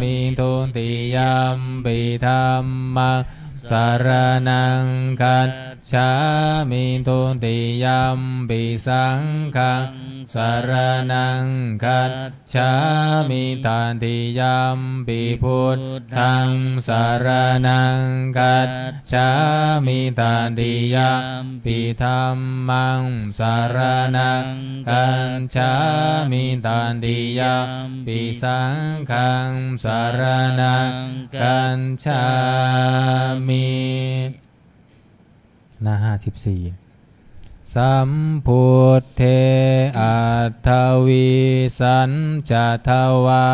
มิทุติยัมปิธัมมังสรณังคัจฉามิทุติยัมปิสังฆังสรณังคัจฉามิตติยัมปิพุทธังสรณังคัจฉามิตติยัมปิธัมมังสรณังคัจฉามิตติยัมปิสังฆังสรณังคัจฉามิหน้า54สัมพุทเทอัตถวิสัญจะทวา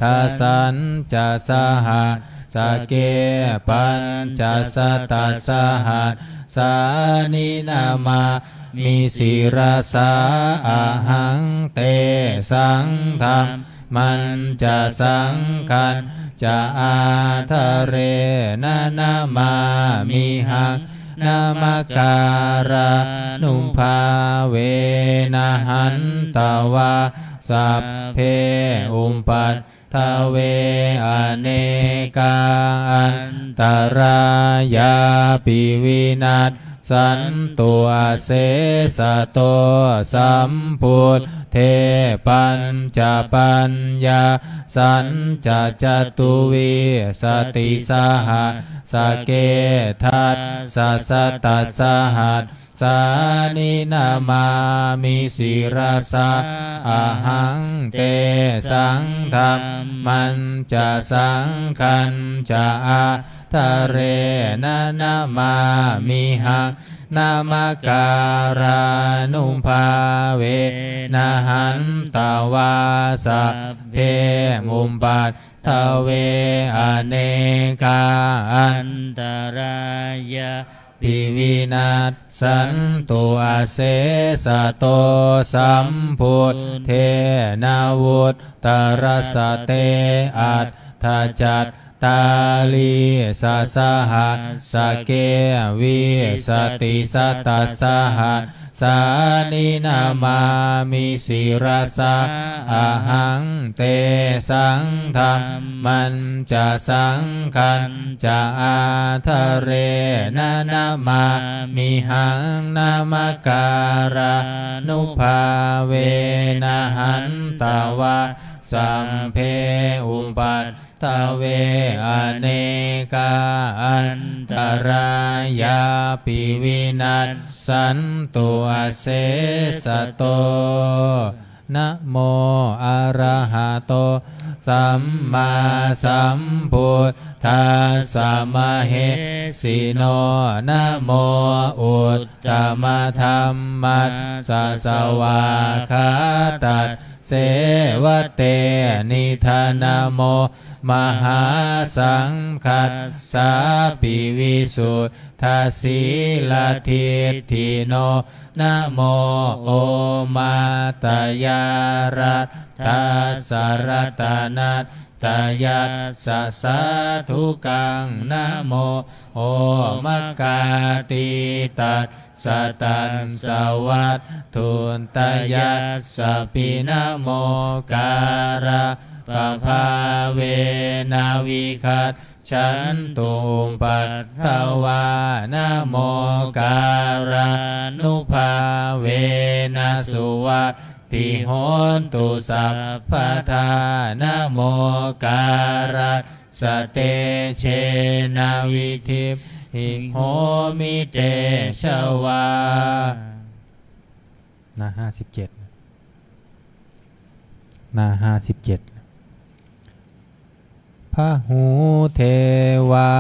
ทสัญจะสหัสสเกปัญจะสตัสสหัสสานินามามิสิรสาอะหังเตสังธรรมมันจะสังขันจะอาทะเรนะนามามิหังนามการานุภาเวนะหันตวา สัพเพอุปปัตถเวอเนกาอันตรายาปิวินัสสันตุอาเสสะโตสัมพุทเทปัญจปัญญาสัญจจตุวิสติสหัสสเกทัสสะสะตัสสหัสสานินามามิสิราสะอาหังเตสังธรรมันจะสังขันจะอาทะเรนะนามามิหังนามาการานุภาเวนะหันตาวาสัพเพมุปปัตถเวอเนกาอันตรายาปิวินัสสันตุอาเสสะโตสัมพุทเทนาวุตตรสเตอัตถจัตตาลีสะสหัสสเกวิสติสัตตสหัสสานินามามิสิราสะอาหังเตสังธรรมันจะสังขันจะอาทะเรนะนามามิหังนามาการานุภาเวนะหันตาวาสัมเพอุปปัตถเวอเนกาอันตรายาปิวินัสสันตุอาเสสะโตนะโมอะระหะโตสัมมาสัมพุทธัสสะมะเหสิโนนะโมอุตตมะธัมมัสสะสวาคาตัสเสวะเตนิธานโมมหาสังคัสสะปิวิสุทธาสีลทิฏฐิโนนะโมโอมาตยารัตถาสารตานัตตยัสสะสะทุกังนะโมโอมกาติตัสสะตันสวัตถุนตยัสสะปินะโมการะปะภาเวนาวิคัตฉันตุปัฏฐวานะโมการานุภาเวนะสุวัตติโหนตุสัพพทานะโมการะสเตเชนะวิทิปหิโหมิเตชวาหน้า57หน้า57พหูเทวา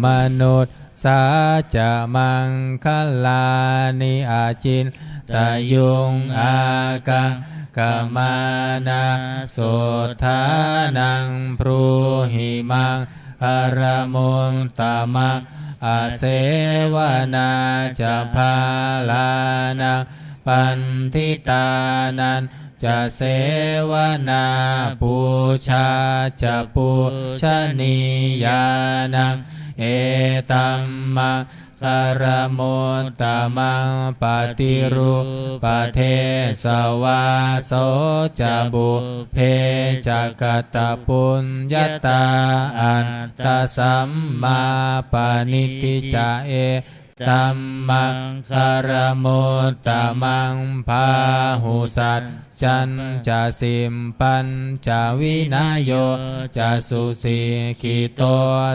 มนุษย์สาจะมังคลานิอาจินตายุงอากังกามานาโสธานังพรูหิมังอารมุนตามังอาเสวนาจะพาลานังปันทิตานันจะเสวนาปูชาจะปูชนียานังเอตัมมังสารมุตตมังปฏิรูปเทสวาโสจะบุเพจักตปุญญาตาอันตสัมมาปณิทิจาเอตัมมังสารมุตตมังพาหุสัจจันจะสิมปันจะวินาโยจะสุสีขิโต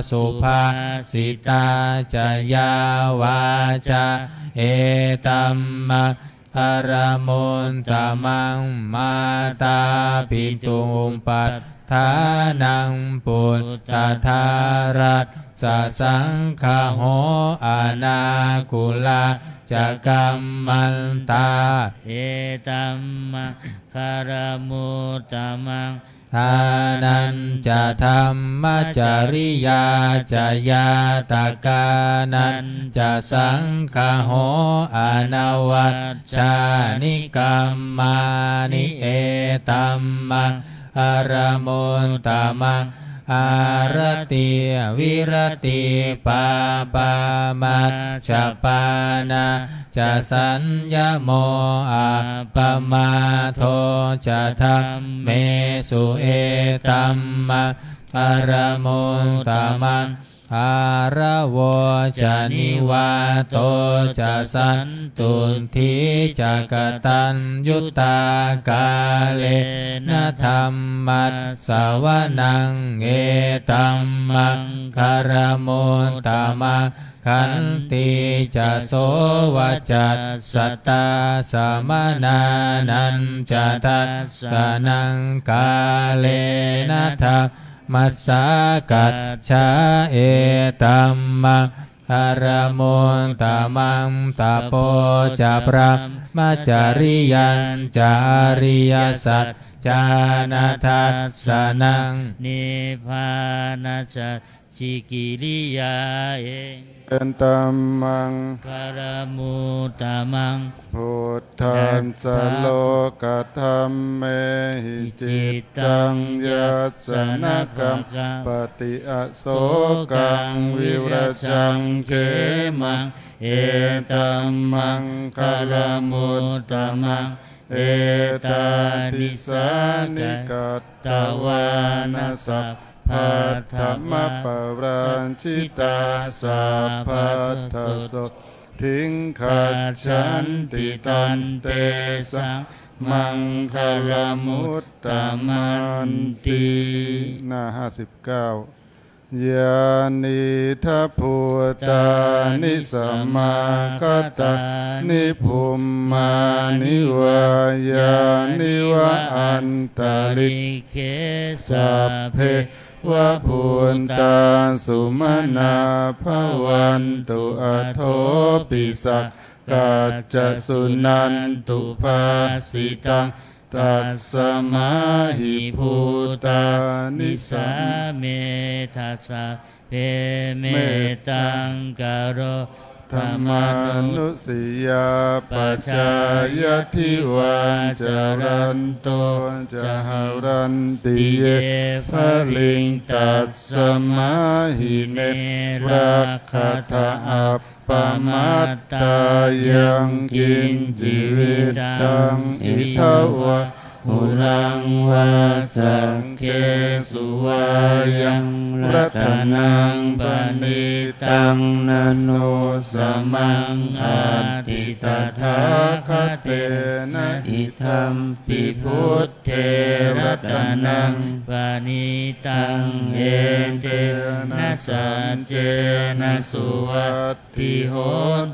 สุภาสิตาจะยาวาจาเอตัมมังอารมุนตมังมาตาปิตุมปัฏฐานังปุตตะธารัสสะสังฆโหอานาคุลาจะกัมมันตาเอตัมมังคารมุตตมังทานันจะธรรมจริยาจะยาตกานันจะสังฆโหอานาวัชชานิกัมมานิเอตัมมังอารมุนตมัง อารติวิรติปาปามัชฌปานาจะสัญญโมอัปปมาโทจะธัมเมสุเอตัมมะอารมุตตมังอาระโวจะนิวาโตจะสันตุทิจะกตัญยุตากาเลนะธัมมัสสวนังเอตัมมังคารมุตตมังขันติจะโสวจัสสตาสมนานันจะทัสสนังกาเลนะธัมมัสสะกัจฉาเอตัมมังคารมุตตมังตาโปจะพระมัจจาริยันจาริยสัจจานาทัสสนัง นิพพานาจะชิกิริยาเอง เป็นตัมมัง คารมุตตมัง พุทธันสโลกธัมเมหิจิตตังยัสสนกัมปฏิอโศกังวิรัชังเขมังเอตัมมังคารมุตตมังเอตาติสานิกัตตวานาสัพพัทธมะปะราชิตาสัพพัทธโสทิงขัจฉันติตันเตสังมังคลมุตตมันติหน้า59ยานิทัพพุตานิสัมมาคัตตานิภูมมานิวายานิวะอันตริ เค สัพเพวะพุนตาสุมาณาภวันตุอะโทปิสักกัจจสุนันตุภาสิตังตัสสมาหิภูตานิสั สาม เมทัสสะเพเมตังกโร ธรรมานุสิยาปัจจายทิวันจรันโตจะหารันติเยภลิงตัสสมาหิเนรักขทาอัปปมัตตายังกินจิวิตังอิทวะหุลังวาสังเคสุวายังรัตนังปณิตังนโนสมังอาติตถาคเตนะอิธัมปิพุทเทรัตนัง ปานิตังเอเตนะสัจเจนะสุวัตติโห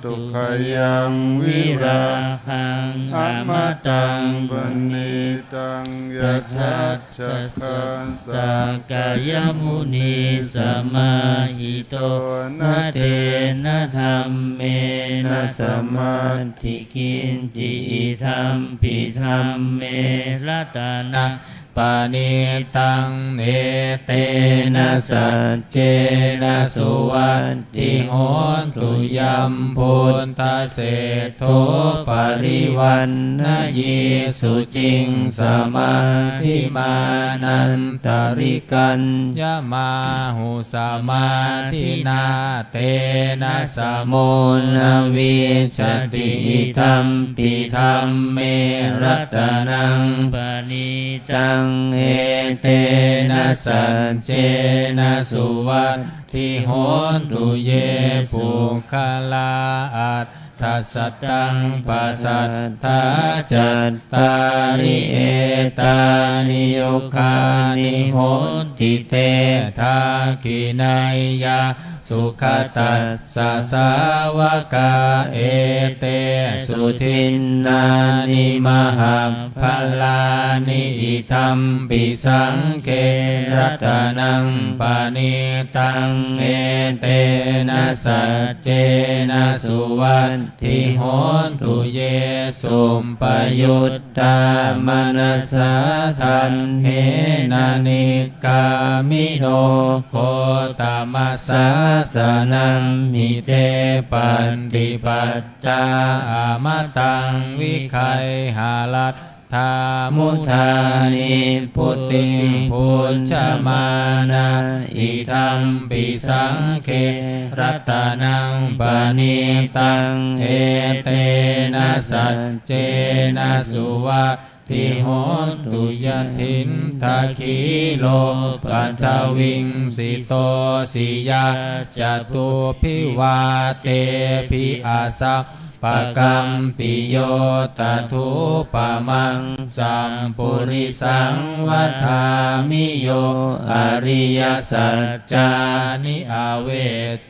ตุขยังวิราคังอมตัง ปณิตังยัจฉัจฉคันสั สั ง กกายมุนีสมาหิโตนะเทนะธรรมเมนะสมาธิกินจิธัมปิธัมเมรัตนัง ปานิตังเอเตนะสัจเจนะสุวัตติโหนตุยัมพุทธเศรษโธปริวันนะเยสุจิงสมาธิมานันตริกันยะมาหุสมาธินาเตนะสมุนวิชติธัมปิธัมเมรัตนัง ปานิตั ตั ง งเอเตนะสัจเจนะสุวัตติโหนตุเยปุคลาอัตถัสสะตังปัสสัทธาจัตตาริเอตานิโยคานิโหนติเตทาคินัยยาสุขตัสสะสาวกาเอเตสุทินนานิมหาภลานิอิธัมปิสังเกรัตนังปานิตังเอเตนะสัจเจนะสุวัตติโหนตุเยสุมปยุตตามนัสสะทันเหนานิกามิโนโคตมัสสะสนัมมิเตปันติปัจจาอมตังวิไคหาลัต ธามุทานิพุทธิพุทธมานาอิทัมปิสังเครัตนังปณิตังเอเตนะสัจเจนะสุวัตติโหตุยทินทาคีโลปัทวิงสิโตสิยาจตุพิวาเตภิอาสัพปะกัมปิโยตทุปะมังสัมปุริสังวัฏามิโยอริยสัจจานิอาเว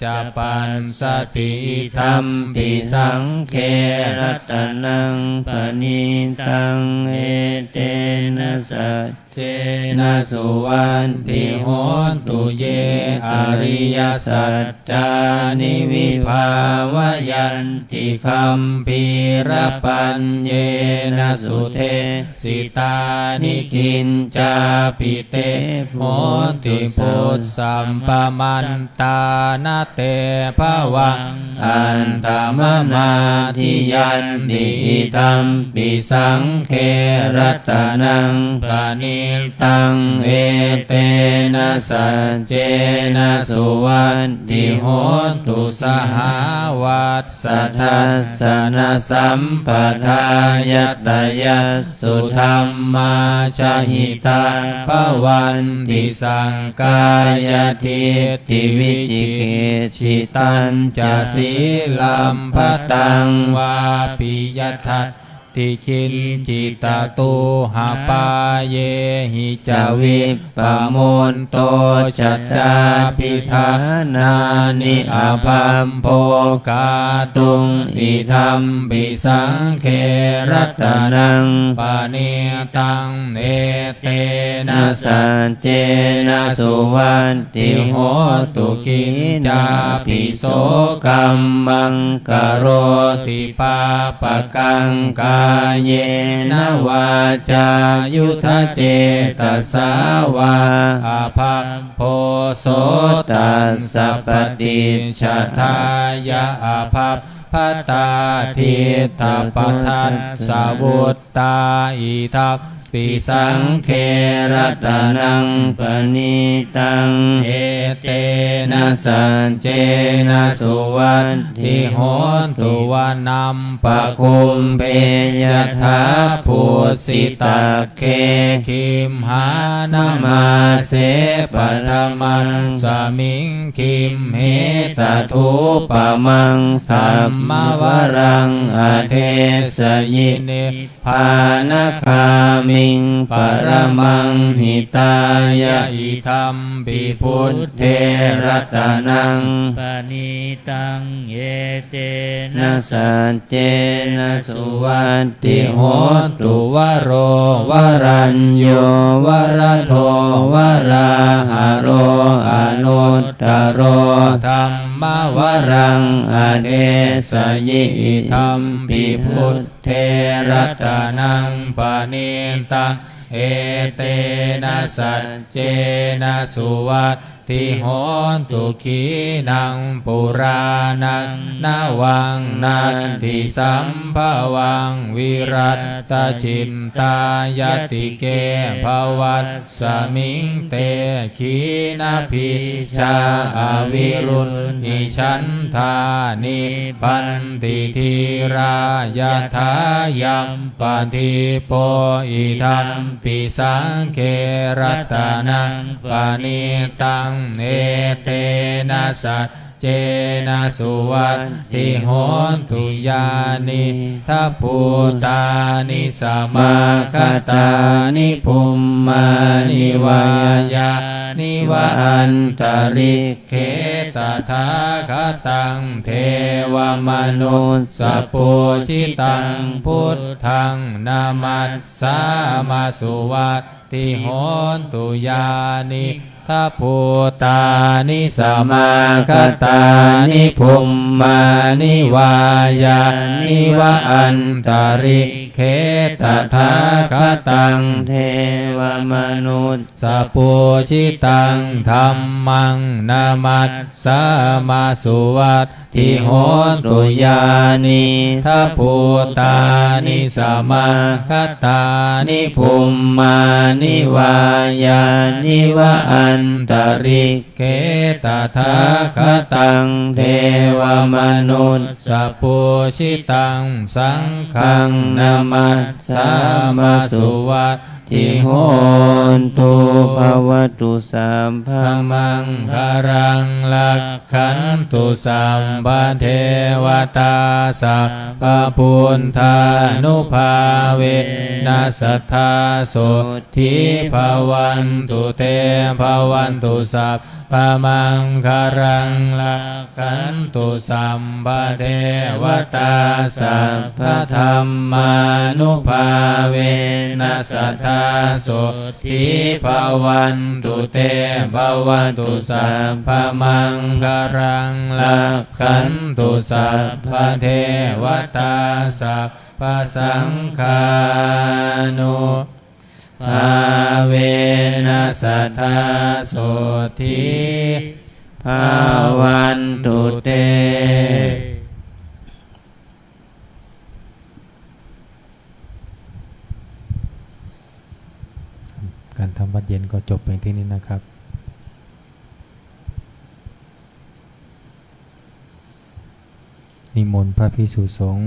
จปันสติธัมปิสังเครัตนังปณิตังเอเตนะสัจเจนะสุวันติโหตุเยอริยสัจจานิวิภาวยันติคัมภีรปัญเยนะสุเทสิตานิกินจาปิเตโหติพุทธสัมปมันตานาเตภวังอันตมนาทิยันติธัมปิสังเครัตนังปณิตังเอเตนะสัจเจนะสุวันติโหตุสหาวัสสัทธัสสนะสัมปทายัตยัสสุธัมมาชหิตาภวันติสังกายทิฏฐิวิจิกิจฉิตัญจะสีลัมภตังวาปิยทัตติคินจิตตุหาปาเยหิจาวิปโมนโตจัตตาพิธานานิอาภัมโภกาตุงอิธัมปิสังเครัตนังปณิตังเอเตนะสัจเจนะสุวันติโหตุกินจาปิโสกัมมังกโรติปาปะกังกาเยนะวาจายุทธเจตสาวาอาภัพโพโสตัสสะปฏิชฌทายะอาภัพพตาทิตาปทัสสะวุตตาอิทัพปิสังเครัตนังปณิตังเอเตนะสัจเจนะสุวันติโหตุวานัมปะคุมเปยถาภูสิตาเคคิมหานามาเสปะธรรมังสมิงคิมเหตทุปะมังสัมมวรังอเทสยินิพานคามิงปรมังหิตายะอิธัมปิพุทเทรัตนังปณิตังเอเตนะสัจเจนะสุวันติโหตุวโรวรัญโยวรโทวราหะโรอนุตตโรธัมมวรังอเทสยิธัมปิพุทเทรัตนังปณิตังเอเตนะสัจเจนะสุวัตติโหตุขีนังปุรานังนาวังนันติสัมภวังวิรัตจินตายติเกภวัสสมิงเตขีนาภิชาอวิรุณนิชันธานิปันติธีรายถายัมปฏิโปอิธัมปิสังเครัตนังปณิตังเอเตนะสัจเจนะสุวัตติโหตุยานิทัพพุตานิสมาคตานิภุมมานิวายานิวะอันตริเขตถาคตังเทวมนุสสปุจิตังพุทธังนามัสสามาสุวัตติโหตุยานิทัพพุตานิสมาคตานิภุมมานิวายานิวะอันตริเขตถาคตังเทวมนุสสปุชิตังธัมมังนามัสสามาสุวัต ทิโหตุยานิทัพพุตานิสมาคตานิภุมมานิวายานิวะอันตริเกตถาคตังเทวมนุสสปุชิตังสังฆังนามัสสามาสุวัตติโหนตุภวตุสัมภมังคารังลักขันตุสัมปเทวตาสัพพพุทธานุภาเวนัสสทธาโสทิภวันตุเตภวันตุสัพพมังคารังลักขันตุสัมปเทวตาสัพพธรรมานุภาเวนัสสทธาโสทิภวันตุเตภวันตุสัพพมังคารังลักขันตุสัพพเทวตาสัพพสังฆานุภาเวนัสสทธาโสทิภวันตุเตการทำวัดเย็นก็จบเพียงที่นี้นะครับ นิมนต์พระภิกษุสงฆ์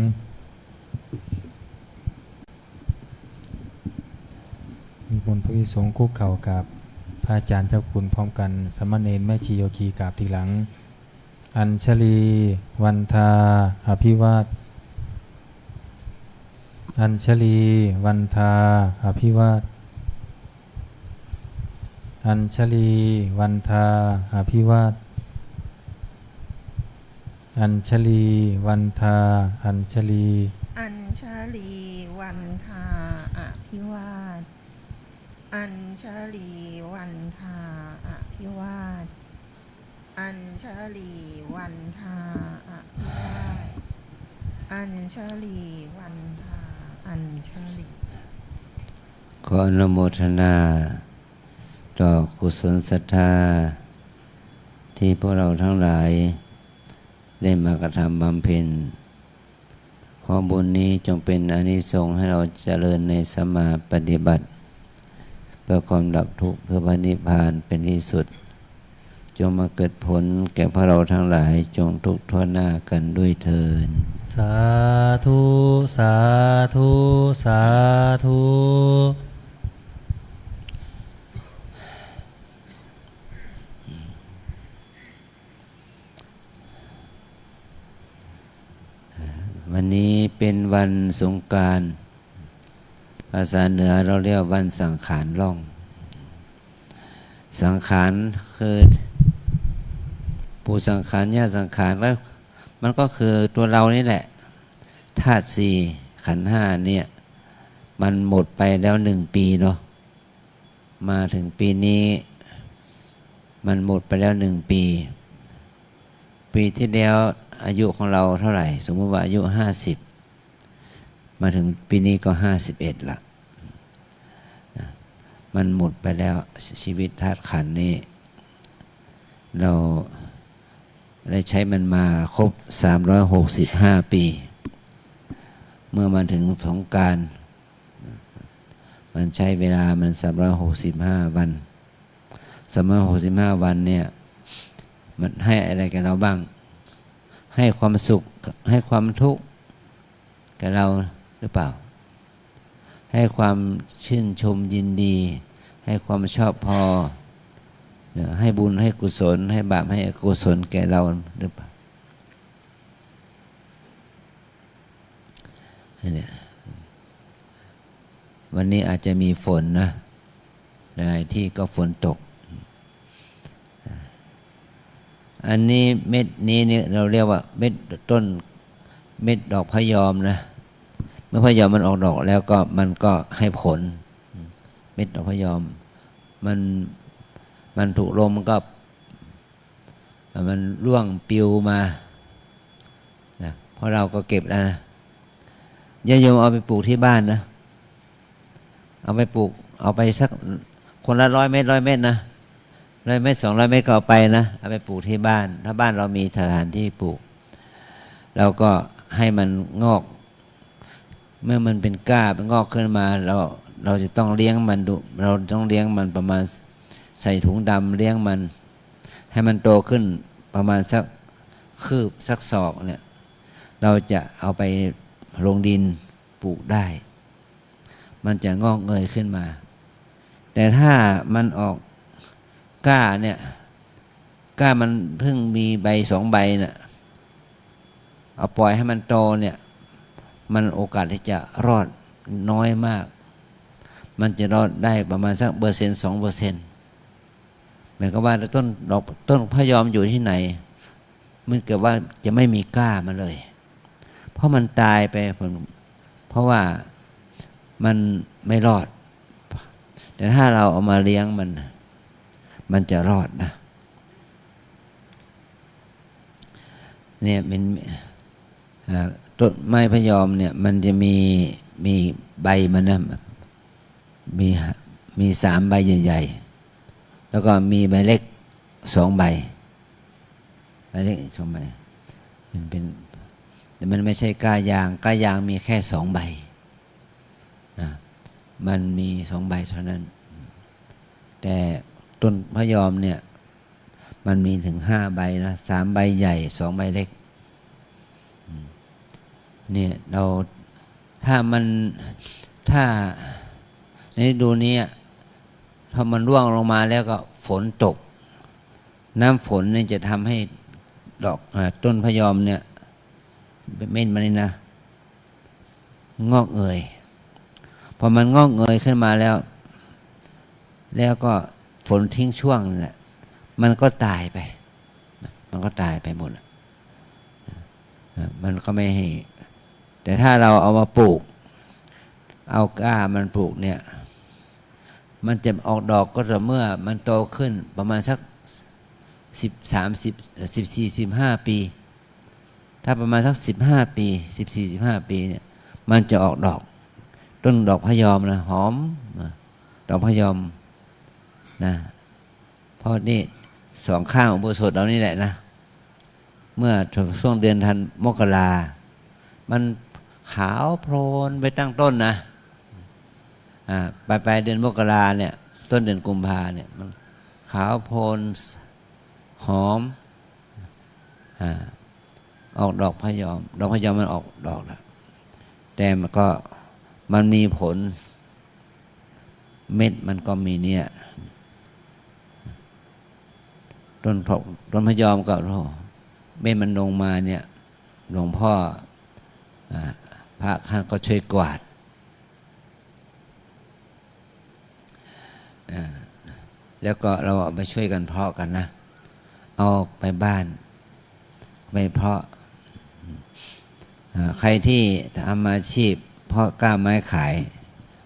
นิมนต์พระภิกษุสงฆ์คุกเข่ากับพระอาจารย์เจ้าคุณพร้อมกันสมณเณรแม่ชีโยคีกราบทีหลัง อัญชลีวันทาอภิวาทอัญชลีวันทาอภิวาทอัญชลีวันทาอภิวาทอัญชลีวันทาอัญชลีอัญชลีวันทาอภิวาทอัญชลีวันทาอภิวาทอัญชลีวันทาอภิวาทอัญชลีวันทาอัญชลีขออนุโมทนาต่อกุศลศรัทธาที่พวกเราทั้งหลายได้มากระทำบำเพ็ญขอบุญนี้จงเป็นอานิสงส์ให้เราเจริญในสมาปฏิบัติเพื่อความดับทุกข์เพื่อพระนิพพานเป็นที่สุดจงมาเกิดผลแก่พวกเราทั้งหลายจงทุกข์ทั่วหน้ากันด้วยเถิดสาธุสาธุสาธุวันนี้เป็นวันสงกรานต์ภาษาเหนือเราเรียกวันสังขารล่องสังขารคือปู่สังขารย่าสังขารแล้วมันก็คือตัวเรานี่แหละธาตุสี่ขันธ์ห้าเนี่ยมันหมดไปแล้ว1 ปีเนาะมาถึงปีนี้มันหมดไปแล้ว1 ปีปีที่แล้วอายุของเราเท่าไหร่สมมติว่าอายุ50มาถึงปีนี้ก็51ละมันหมดไปแล้วชีวิตธาตุขันธ์นี้เราได้ใช้มันมาครบ365 ปีเมื่อมาถึงสงกรานต์มันใช้เวลามัน365 วัน365 วันเนี่ยมันให้อะไรกับเราบ้างให้ความสุขให้ความทุกข์กับเราหรือเปล่าให้ความชื่นชมยินดีให้ความชอบพอให้บุญให้กุศลให้บาปให้อกุศลแก่เราหรือเปล่าเนี่ยวันนี้อาจจะมีฝนนะหลายที่ก็ฝนตกอันนี้เม็ดนี้เนี่ยเราเรียกว่าเม็ดต้นเม็ดดอกพะยอมนะเมื่อพะยอมมันออกดอกแล้วก็มันก็ให้ผลเม็ดดอกพะยอมมันถูกลมมันก็มันร่วงปลิวมานะเพราะเราก็เก็บแล้วนะญาติโยมเอาไปปลูกที่บ้านนะเอาไปปลูกเอาไปสักคนละ100 เมตร100 เมตรนะ100 เมตร200 เมตรก็เอาไปนะเอาไปปลูกที่บ้านถ้าบ้านเรามีสถานที่ปลูก เราก็ให้มันงอก เมื่อมันเป็นก้าเป็นงอกขึ้นมาเราจะต้องเลี้ยงมันดูเราต้องเลี้ยงมันประมาณใส่ถุงดำเลี้ยงมันให้มันโตขึ้นประมาณสักคืบสักศอกเนี่ยเราจะเอาไปลงดินปลูกได้มันจะงอกเงยขึ้นมาแต่ถ้ามันออกก้าเนี่ยก้ามันเพิ่งมีใบ2 ใบเนี่ยเอาปล่อยให้มันโตเนี่ยมันโอกาสที่จะรอดน้อยมากมันจะรอดได้ประมาณสัก1%-2%หมายความว่าต้นพะยอมอยู่ที่ไหนมันเกิดว่าจะไม่มีก้ามาเลยเพราะมันตายไปเพราะว่ามันไม่รอดแต่ถ้าเราเอามาเลี้ยงมันจะรอดนะเนี่ยเป็นต้นไม้พะยอมเนี่ยมันจะมีใบมันนะมี3 ใบใหญ่ๆแล้วก็มีใบเล็ก2 ใบเล็ก2 ใบมันเป็นแต่มันไม่ใช่ก้ายางมีแค่2 ใบนะมันมี2 ใบเท่านั้นแต่ต้นพะยอมเนี่ยมันมีถึง5 ใบนะ3 ใบใหญ่2 ใบเล็กเนี่ยเราถ้าในฤดูนี้ถ้ามันร่วงลงมาแล้วก็ฝนตกน้ำฝนเนี่ยจะทำให้ดอกต้นพะยอมเนี่ยเม็ดมันนี่นะงอกเงยพอมันงอกเงยขึ้นมาแล้วก็ฝนทิ้งช่วงนั่นแหละมันก็ตายไปหมดมันก็ไม่ให้แต่ถ้าเราเอามาปลูกเอาก้ามันปลูกเนี่ยมันจะออกดอกก็ต่อเมื่อมันโตขึ้นประมาณสัก14-15 ปีถ้าประมาณสัก15 ปี14-15 ปีเนี่ยมันจะออกดอกต้นดอกพะยอมนะหอมดอกพะยอมนะเพราะนี่2 ข้างอุโบสถเรานี่แหละนะเมื่อช่วงเดือนมกรามันขาวโพลนไปตั้งต้นนะปลายเดือนมกราเนี่ยต้นเดือนกุมภาเนี่ยมันขาวโพลนหอมออกดอกพะยอมมันออกดอกแล้วแต่มันมีผลเม็ดมันก็มีเนี่ยต้นพะยอมก็เม็ดมันลงมาเนี่ยหลวงพ่อพระท่านก็ช่วยกวาดแล้วก็เราเอาไปช่วยกันเพาะกันนะเอาไปบ้านไปเพาะใครที่ทำอาชีพเพาะกล้าไม้ขาย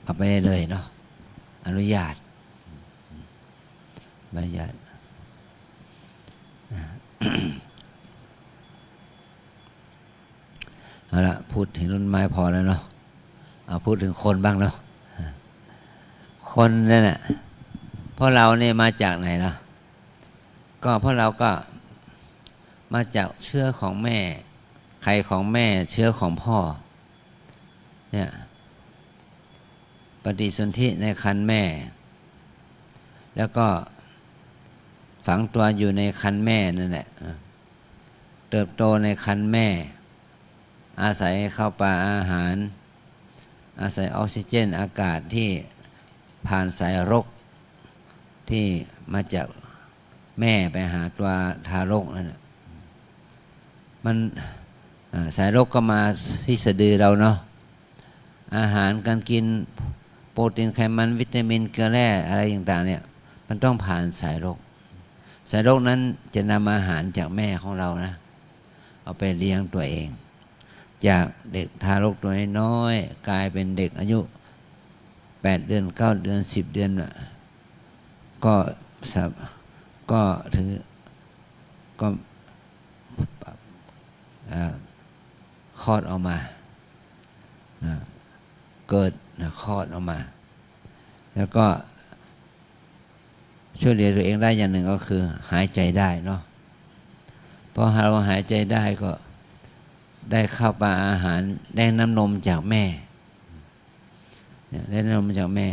เอาไปได้เลยเนาะอนุญาตเอาละพูดถึงต้นไม้พอแล้วเนาะเอาพูดถึงคนบ้างเนาะคนนั่นน่ะเพราะเราเนี่ยมาจากไหนล่ะก็เพราะเราก็มาจากเชื้อของแม่ไข่ของแม่เชื้อของพ่อเนี่ยปฏิสนธิในครรภ์แม่แล้วก็ฝังตัวอยู่ในครรภ์แม่นั่นแหละเติบโตในครรภ์แม่อาศัยข้าวปลาอาหารอาศัยออกซิเจนอากาศที่ผ่านสายรกที่มาจากแม่ไปหาตัวทารกนั่นแหละมันสายรกก็มาที่สะดือเราเนาะอาหารการกินโปรตีนไขมันวิตามินเกลือแร่อะไรต่างๆเนี่ยมันต้องผ่านสายรกนั้นจะนำอาหารจากแม่ของเรานะเอาไปเลี้ยงตัวเองจากเด็กทารกตัวน้อยกลายเป็นเด็กอายุ8 เดือน9 เดือน10 เดือนก็ถือก็คลอดออกมาเกิดคลอดออกมาแล้วก็ช่วยเหลือตัวเองได้อย่างหนึ่งก็คือหายใจได้เนาะพอเราหายใจได้ก็ ได้ข้าวปลาอาหารได้น้ำนมจากแม่ได้น้ำนมจากแม่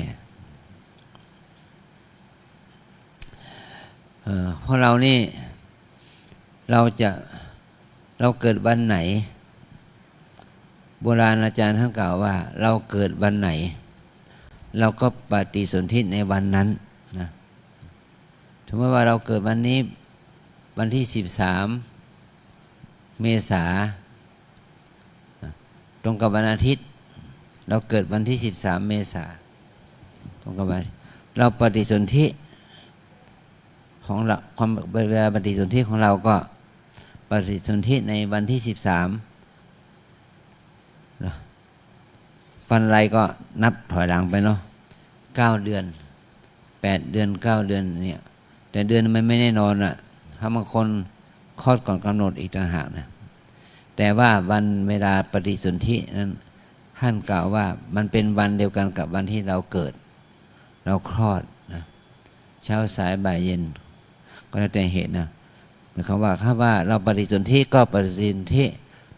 เพราะเรานี่เราเกิดวันไหนโบราณอาจารย์ท่านกล่าวว่าเราเกิดวันไหนเราก็ปฏิสนธิในวันนั้นนะถือว่าเราเกิดวันนี้วันที่13 เมษาตรงกับวันอาทิตย์เราเกิดวันที่13 เมษาตรงกับวันเราปฏิสนธิของเราความเวลาปฏิสนธิของเราก็ปฏิสนธิในวันที่13ฟันไรก็นับถอยหลังไปเนาะ9 เดือน8 เดือน9 เดือนเนี่ยแต่เดือนมันไม่แน่นอนอ่ะถ้าบางคนคลอดก่อนกำหนดอีกต่างหากนะแต่ว่าวันเวลาปฏิสนธินั้นท่านกล่าวว่ามันเป็นวันเดียวกันกับวันที่เราเกิดเราคลอดนะเช้าสายบ่ายเย็นก็แล้วแต่เหตุนะหมายความว่าถ้าว่าเราปฏิสนธิก็ปฏิสนธิ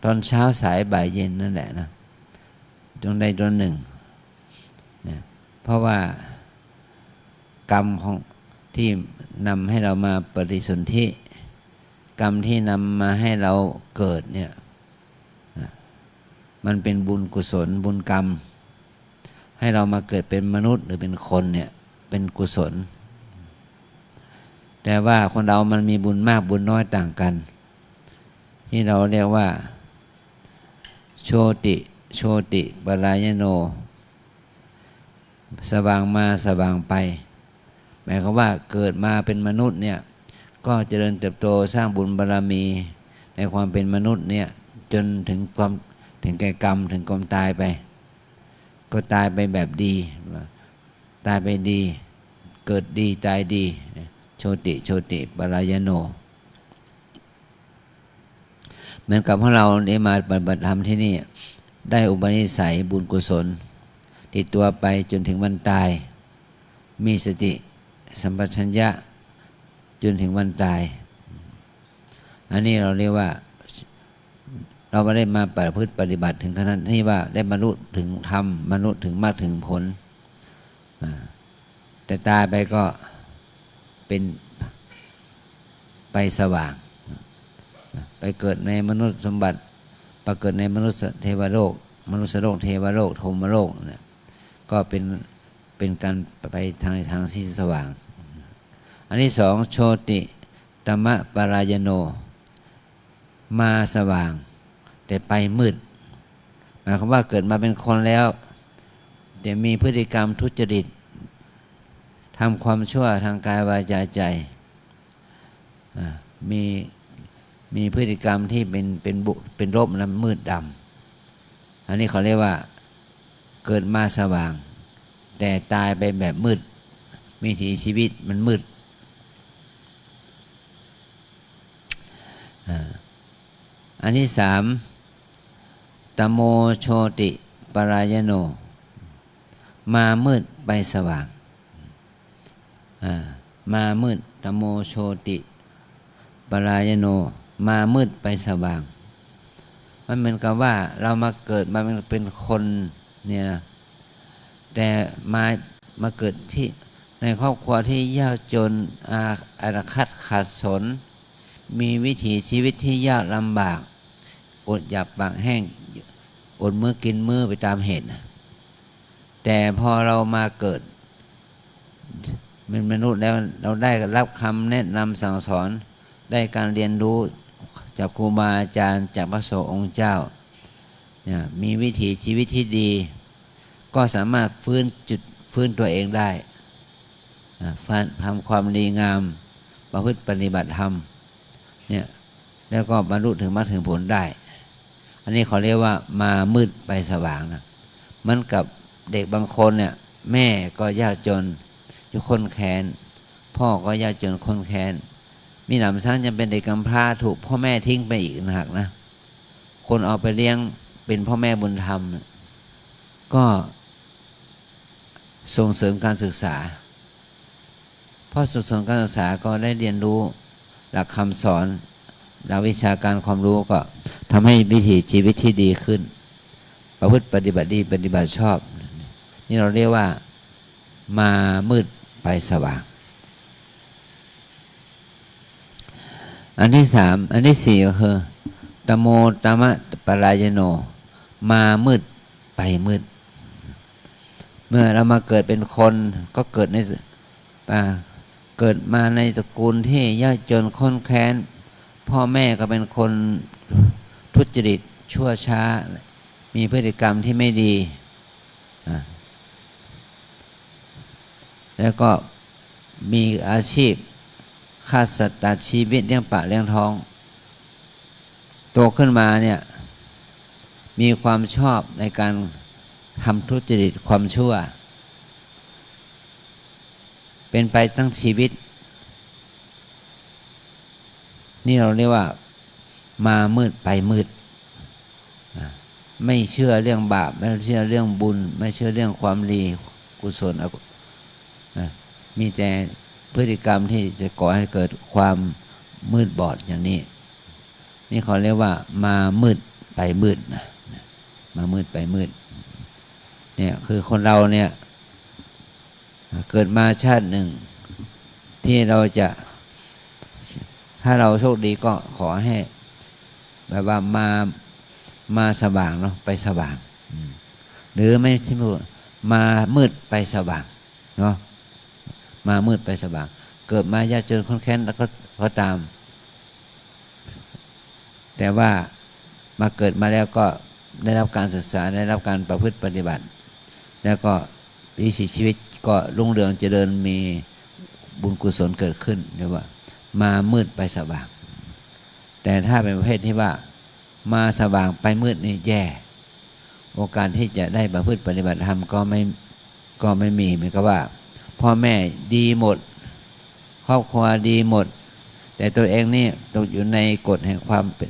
ตอนเช้าสายบ่ายเย็นนั่นแหละนะตรงใดตรงหนึ่งนะเพราะว่ากรรมของที่นำให้เรามาปฏิสนธิกรรมที่นำมาให้เราเกิดเนี่ยมันเป็นบุญกุศลบุญกรรมให้เรามาเกิดเป็นมนุษย์หรือเป็นคนเนี่ยเป็นกุศลแต่ว่าคนเรามันมีบุญมากบุญน้อยต่างกันที่เราเรียกว่าโชติปรายโนสว่างมาสว่างไปหมายความว่าเกิดมาเป็นมนุษย์เนี่ยก็เจริญเติบโตสร้างบุญบารมีในความเป็นมนุษย์เนี่ยจนถึงแก่กรรมถึงความตายไปก็ตายไปแบบดีตายไปดีเกิดดีตายดีโชติปรายโนเหมือนกับพวกเราได้มาปฏิบัติธรรมที่นี่ได้อุปนิสัยบุญกุศลติดตัวไปจนถึงวันตายมีสติสัมปชัญญะจนถึงวันตายอันนี้เราเรียกว่าเราไม่ได้มาประพฤติปฏิบัติถึงขนาดที่ว่าได้บรรลุถึงธรรมบรรลุถึงมรรคถึงผลแต่ตายไปก็เป็นไปสว่างไปเกิดในมนุษย์สมบัติไปเกิดในมนุษย์เทวโลกมนุษย์โลกเทวโลกพรหมโลกเนี่ยก็เป็นการไปทางที่สว่างอันที่สองโชติตัมมะปรายโนมาสว่างแต่ไปมืดหมายความว่าเกิดมาเป็นคนแล้วแต่มีพฤติกรรมทุจริตทำความชั่วทางกายวาจาใจมีพฤติกรรมที่เป็นลบและมืดดำอันนี้เขาเรียกว่าเกิดมาสว่างแต่ตายไปแบบมืดวิถีชีวิตมันมืดอันที่สามตโมโชติปรายโนมามืดไปสว่างมามืดตโมโชติปรายโนมามืดไปสว่างมันเหมือนกับว่าเรามาเกิดมาเป็นคนเนี่ยนะแต่มาเกิดที่ในครอบครัวที่ยากจนอาคัดขาดสนมีวิถีชีวิตที่ยากลำบากอดอยากปากแห้งอดมื้อกินมื้อไปตามเหตุแต่พอเรามาเกิดเป็นมนุษย์แล้วเราได้รับคำแนะนำสั่งสอนได้การเรียนรู้จากครูบาอาจารย์จากพระสงฆ์องค์เจ้าเนี่ยมีวิถีชีวิตที่ดีก็สามารถฟื้นตัวเองได้ทำความดีงามประพฤติปฏิบัติธรรมเนี่ยแล้วก็บรรลุถึงมรรคถึงผลได้อันนี้เขาเรียกว่ามามืดไปสว่างนะมันกับเด็กบางคนเนี่ยแม่ก็ยากจนอยู่คนแค้นพ่อก็ยากจนคนแค้นมีหนำซ้ำยังเป็นเด็กกำพร้าถูกพ่อแม่ทิ้งไปอีกหนักนะคนเอาไปเลี้ยงเป็นพ่อแม่บุญธรรมก็ส่งเสริมการศึกษาเพราะส่งเสริมการศึกษาก็ได้เรียนรู้หลักคำสอนหลักวิชาการความรู้ก็ ทำให้วิถีชีวิตที่ดีขึ้นประพฤติปฏิบัติดีปฏิบัติชอบนี่เราเรียกว่ามามืดไปสว่างอันที่สามอันที่สี่ก็คือตโมตมะปรายโนมามืดไปมืดเมื่อเรามาเกิดเป็นคนก็เกิดมาในตระกูลที่ยากจนข้นแค้นพ่อแม่ก็เป็นคนทุจริตชั่วช้ามีพฤติกรรมที่ไม่ดีแล้วก็มีอาชีพฆ่าสัตว์ตัดชีวิตเลี้ยงปากเลี้ยงท้องโตขึ้นมาเนี่ยมีความชอบในการทำทุจริตความชั่วเป็นไปตั้งชีวิตนี่เราเรียกว่ามามืดไปมืดไม่เชื่อเรื่องบาปไม่เชื่อเรื่องบุญไม่เชื่อเรื่องความดีกุศลมีแต่พฤติกรรมที่จะก่อให้เกิดความมืดบอดอย่างนี้นี่เขาเรียกว่ามามืดไปมืดนะมามืดไปมืดเนี่ยคือคนเราเนี่ยเกิดมาชาติหนึ่งที่เราจะถ้าเราโชคดีก็ขอให้แบบว่ามาสว่างเนาะไปสว่างหรือไม่ที่มามืดไปสว่างเนาะมามืดไปสว่างเกิดมายากจนคนแค้นแล้วก็ตามแต่ว่ามาเกิดมาแล้วก็ได้รับการศึกษาได้รับการประพฤติปฏิบัติแล้วก็วิถีชีวิตก็รุ่งเรืองเจริญมีบุญกุศลเกิดขึ้นเรียกว่ามามืดไปสว่างแต่ถ้าเป็นประเภทที่ว่ามาสว่างไปมืดนี่แย่โอกาสที่จะได้ประพฤติปฏิบัติธรรมก็ไม่มีเหมือนกับว่าพ่อแม่ดีหมดครอบครัวดีหมดแต่ตัวเองนี่ตกอยู่ในกฎแห่งความเป็น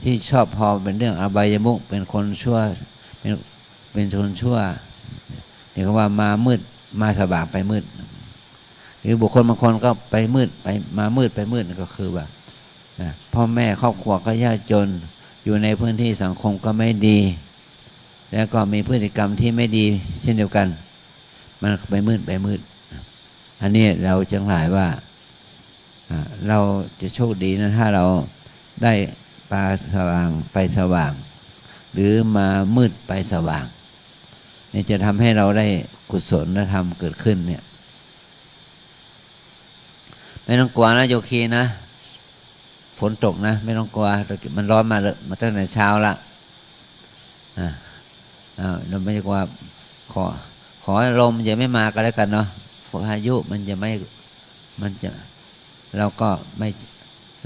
ที่ชอบพอเป็นเรื่องอบายมุขเป็นคนชั่วเป็นคนชั่วเรียกว่ามามืดมาสว่างไปมืดหรือบุคคลบางคนก็ไปมืดไปมามืดไปมืดก็คือว่าพ่อแม่ครอบครัวก็ยากจนอยู่ในพื้นที่สังคมก็ไม่ดีแล้วก็มีพฤติกรรมที่ไม่ดีเช่นเดียวกันมันไปมืดไปมืดอันนี้เราจึงหมายว่าเราจะโชคดีนะถ้าเราได้ปาสว่างไปสว่างหรือมามืดไปสว่างนี่จะทำให้เราได้กุศลธรรมเกิดขึ้นเนี่ยไม่ต้องกลัวนะโยคีนะฝนตกนะไม่ต้องกลัวมันร้อนมาตั้งแต่เช้าละเราไม่กลัวขอลมอย่าไม่มาก็แล้วกันเนาะพายุมันจะไม่มันจะเราก็ไม่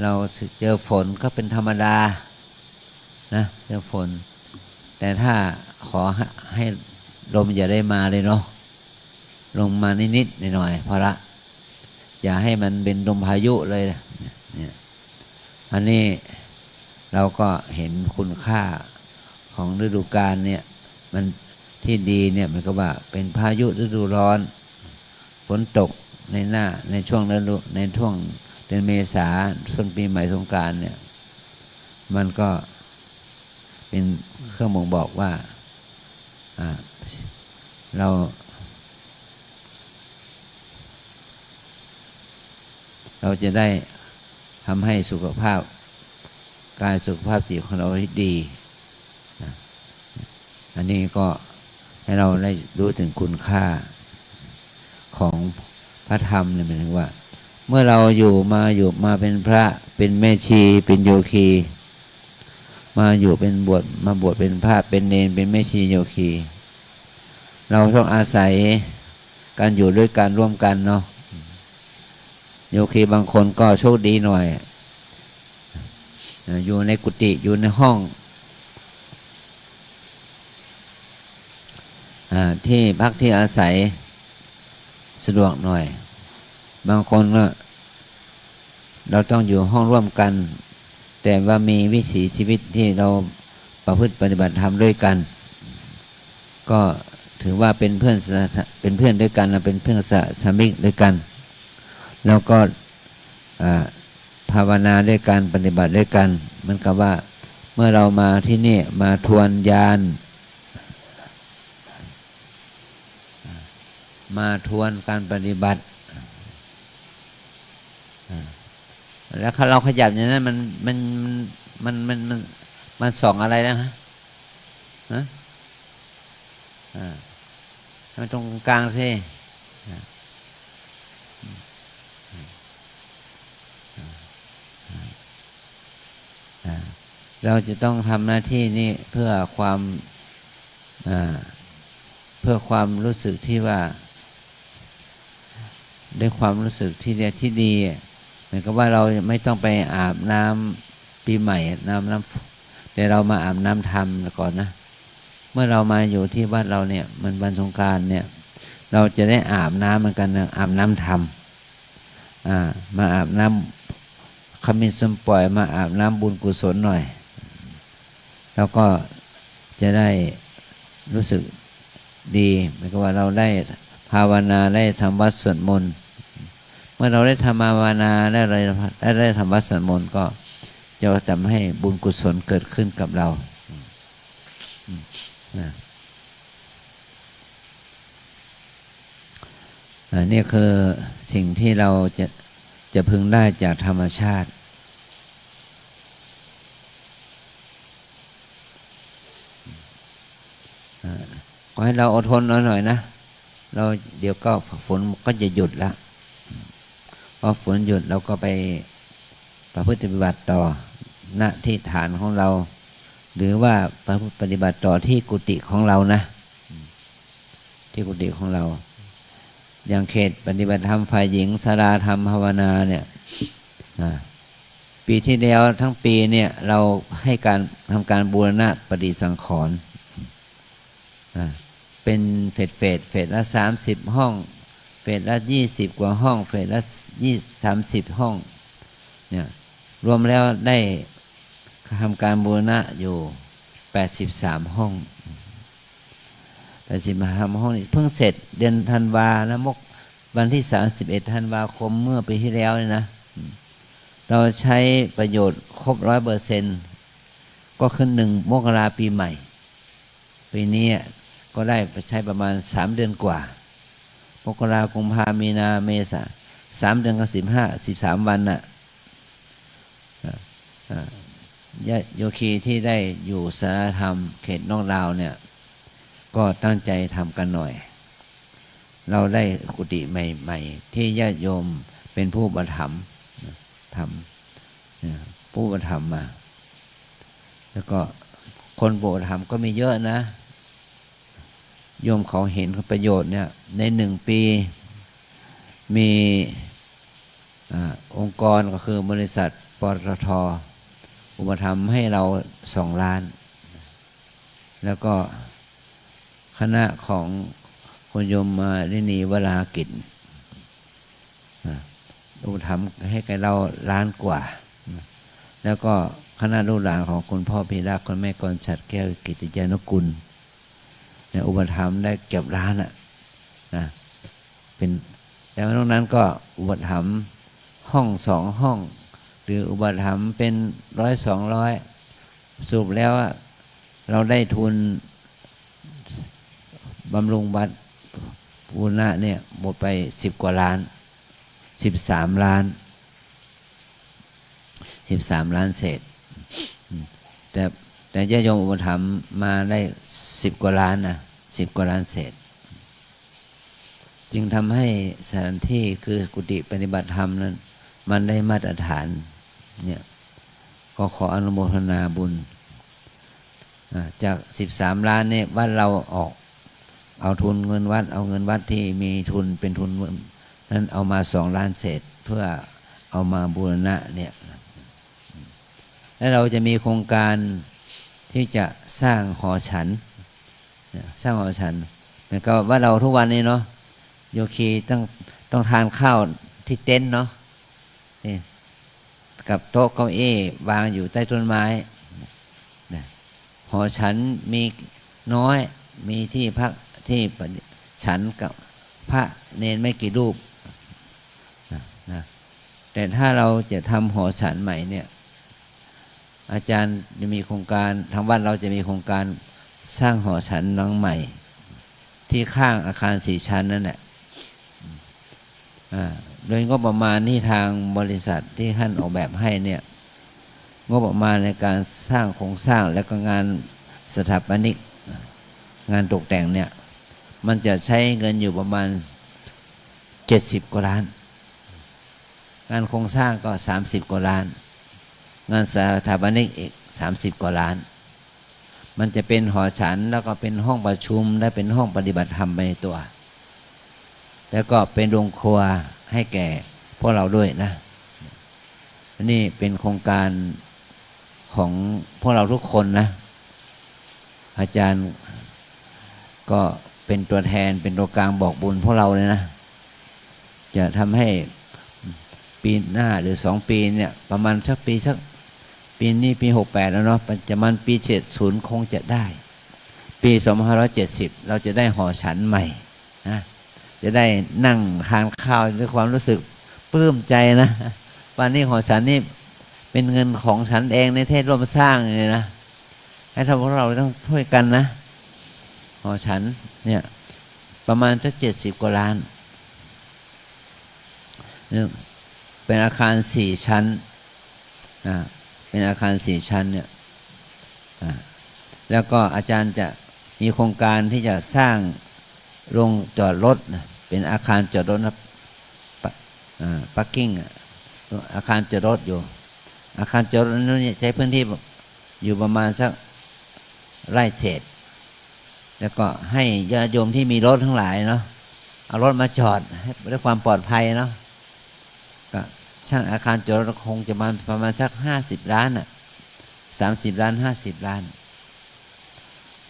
เราเจอฝนก็เป็นธรรมดานะเจอฝนแต่ถ้าขอให้ลมอย่าได้มาเลยเนาะลงมานิดๆหน่อยๆพอละอย่าให้มันเป็นลมพายุเลยเนี่ยอันนี้เราก็เห็นคุณค่าของฤดูกาลเนี่ยมันที่ดีเนี่ยมันก็ว่าเป็นพายุฤดูร้อนฝนตกในช่วงฤดูในช่วงเดือนเมษาช่วงปีใหม่สงกรานต์เนี่ยมันก็เป็นเครื่องบ่งบอกว่าเราจะได้ทำให้สุขภาพกายสุขภาพจิตของเราดีอันนี้ก็ให้เราได้รู้ถึงคุณค่าของพระธรรมเนี่ยหมายถึงว่าเมื่อเราอยู่มาเป็นพระเป็นแม่ชีเป็นโยคีมาเป็นบวชเป็นพระเป็นเณรเป็นแม่ชีโยคีเราต้องอาศัยการอยู่ด้วยกันร่วมกันเนาะโยคีบางคนก็โชคดีหน่อยอยู่ในกุฏิอยู่ในห้องที่พักที่อาศัยสะดวกหน่อยบางคนก็เราต้องอยู่ห้องร่วมกันแต่ว่ามีวิถีชีวิตที่เราประพฤติปฏิบัติธรรมด้วยกันก็ถือว่าเป็นเพื่อนด้วยกันเป็นเพื่อนสามิกด้วยกันแล้วก็ภาวนาด้วยกันปฏิบัติด้วยกันมันก็ว่า เมื่อเรามาที่นี่มาทวนญาณมาทวนการปฏิบัติแล้วเราขยับอย่างนั้นมันส่องอะไรนะฮะมันตรงกลางสิเราจะต้องทำหน้าที่นี้เพื่อความรู้สึกที่ว่าได้ความรู้สึกที่ดีเหมือนกับว่าเราไม่ต้องไปอาบน้ำปีใหม่น้ำแต่เรามาอาบน้ำธรรมก่อนนะเมื่อเรามาอยู่ที่บ้านเราเนี่ยมันวันสงกรานต์เนี่ยเราจะได้อาบน้ำเหมือนกันนะอาบน้ำธรรมมาอาบน้ำขมิ้นสมปล่อยมาอาบน้ำบุญกุศลหน่อยแล้วก็จะได้รู้สึกดีเหมือนกับว่าเราได้ภาวนาได้ทำวัดสวดมนต์เมื่อเราได้ทำภาวนาได้ทำวัดสวดมนต์ก็จะทำให้บุญกุศลเกิดขึ้นกับเรานี่คือสิ่งที่เราจะพึงได้จากธรรมชาติขอให้เราอดทนหน่อยนะเราเดี๋ยวก็ฝนก็จะหยุดละพอฝนหยุดเราก็ไปประพฤติปฏิบัติต่อณที่ฐานของเราหรือว่าประพฤติปฏิบัติต่อที่กุฏิของเรานะที่กุฏิของเราอย่างเขตปฏิบัติธรรมฝ่ายหญิงศาลาธรรมภาวนาเนี่ยปีที่แล้วทั้งปีเนี่ยเราให้การทำการบูรณะปฏิสังขรณ์เป็นเฟสละ30ห้องเฟสละ20กว่าห้องเฟสละ30ห้องเนี่ยรวมแล้วได้ทำการบูรณะอยู่83ห้อง83ห้องนี่เพิ่งเสร็จเดือนธันวาแล้ววันที่31ธันวาคมเมื่อปีที่แล้วนี่นะเราใช้ประโยชน์ครบ 100% ก็ขึ้น1มกราปีใหม่ปีนี้ก็ได้ไปใช้ประมาณ3เดือนกว่ามกราคมกุมภามีนาเมษา3เดือนกับ13วันน่ะโยคีที่ได้อยู่ศาลาธรรมเขตนอกดาวเนี่ยก็ตั้งใจทำกันหน่อยเราได้กุฏิใหม่ๆที่ญาติโยมเป็นผู้อุปถัมภ์ทำผู้อุปถัมภ์มาแล้วก็คนอุปถัมภ์ก็มีเยอะนะโยมเขาเห็นประโยชน์เนี่ยใน1ปีมีองค์กรก็คือบริษัทปตท.อุปถัมภ์ให้เรา2 ล้านแล้วก็คณะของคุณโยมลินีวรากิจอุปถัมภ์ให้แก่เรา1 ล้านกว่าแล้วก็คณะลูกหลานของคุณพ่อพีรักคุณแม่กรฉัตรแก้วกิติยานุกุลอุปถัมภ์ได้เกือบ1 ล้านเป็นแล้วนอกนั้นก็อุปถัมภ์ห้อง2 ห้องหรืออุปถัมภ์เป็น100-200สรุปแล้วเราได้ทุนบำรุงวัดบูรณะเนี่ยหมดไป10 กว่าล้าน13 ล้าน13 ล้านเศษแต่ญาติโยมอุปถัมภ์มาได้10 กว่าล้านนะ10 กว่าล้านเศษจึงทำให้สถานที่คือกุฏิปฏิบัติธรรมนั้นมันได้มาตรฐานเนี่ยก็ขออนุโมทนาบุญจาก13 ล้านเนี่ยวัดเราเอาทุนเงินวัดเอาเงินวัดที่มีทุนเป็นทุนนั้นเอามา2 ล้านเศษเพื่อเอามาบูรณะเนี่ยและเราจะมีโครงการที่จะสร้างหอฉันเหมือนกับว่าเราทุกวันนี้เนาะโยคีต้องทานข้าวที่เต็นท์เนาะนี่กับโต๊ะเก้าอี้วางอยู่ใต้ต้นไม้หอฉันมีน้อยมีที่พักที่ฉันกับพระเนรไม่กี่รูปนะแต่ถ้าเราจะทำหอฉันใหม่เนี่ย อาจารย์จะมีโครงการทางวัดเราจะมีโครงการสร้างหอฉันหลังใหม่ ที่ข้างอาคาร 4 ชั้นนั่นแหละโดยงบประมาณที่ทางบริษัทที่ท่านออกแบบให้เนี่ยงบประมาณในการสร้างโครงสร้างและก็งานสถาปนิกงานตกแต่งเนี่ยมันจะใช้เงินอยู่ประมาณ70 กว่าล้านงานโครงสร้างก็30 กว่าล้านงานสถาปนิกอีก30 กว่าล้านมันจะเป็นหอฉันแล้วก็เป็นห้องประชุมและเป็นห้องปฏิบัติธรรมไปในตัวแล้วก็เป็นโรงครัวให้แก่พวกเราด้วยนะนี่เป็นโครงการของพวกเราทุกคนนะอาจารย์ก็เป็นตัวแทนเป็นตัวกลางบอกบุญพวกเราเลยนะจะทำให้ปีหน้าหรือ2 ปีเนี่ยประมาณสักปีนี้ปี68แล้วเนาะปัจจุบันปี70คงจะได้ปี2570เราจะได้หอฉันใหม่นะจะได้นั่งทานข้าวด้วยความรู้สึกปลื้มใจนะวันนี้หอฉันนี่เป็นเงินของฉันเองในเทศร่วมสร้างเลยนะให้ทำพวกเราต้องช่วยกันนะหอฉันเนี่ยประมาณสัก70 กว่าล้านเนี่ยเป็นอาคาร4 ชั้นเป็นอาคาร4 ชั้นเนี่ยแล้วก็อาจารย์จะมีโครงการที่จะสร้างโรงจอดรถเป็นอาคารจอดรถนะพาร์กิ้งอาคารจอดรถอยู่อาคารจอดรถนั้นใช้พื้นที่อยู่ประมาณสักไร่เศษแล้วก็ให้ญาติโยมที่มีรถทั้งหลายเนาะเอารถมาจอดให้ด้วยความปลอดภัยเนาะก็ช่างอาคารจอดรถคงจะประมาณสัก50 ล้าน30 ล้าน50 ล้าน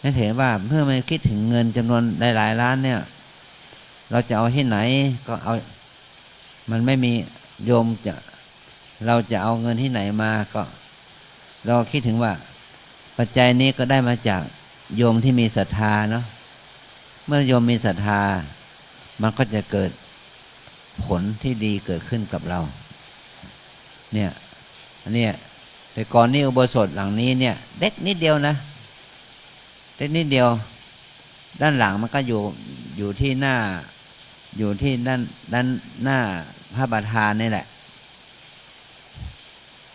นั่นเห็นว่าเมื่อมันคิดถึงเงินจำนวนหลายล้านเนี่ยเราจะเอาที่ไหนก็เอามันไม่มีโยมเราจะเอาเงินที่ไหนมาก็เราคิดถึงว่าปัจจัยนี้ก็ได้มาจากโยมที่มีศรัทธาเนาะเมื่อโยมมีศรัทธามันก็จะเกิดผลที่ดีเกิดขึ้นกับเราเนี่ยแต่ก่อนนี้อุโบสถหลังนี้เนี่ยเล็กนิดเดียวนะเล็กนิดเดียวด้านหลังมันก็อยู่ที่หน้าอยู่ที่ด้านหน้าพระประธานนี่แหละ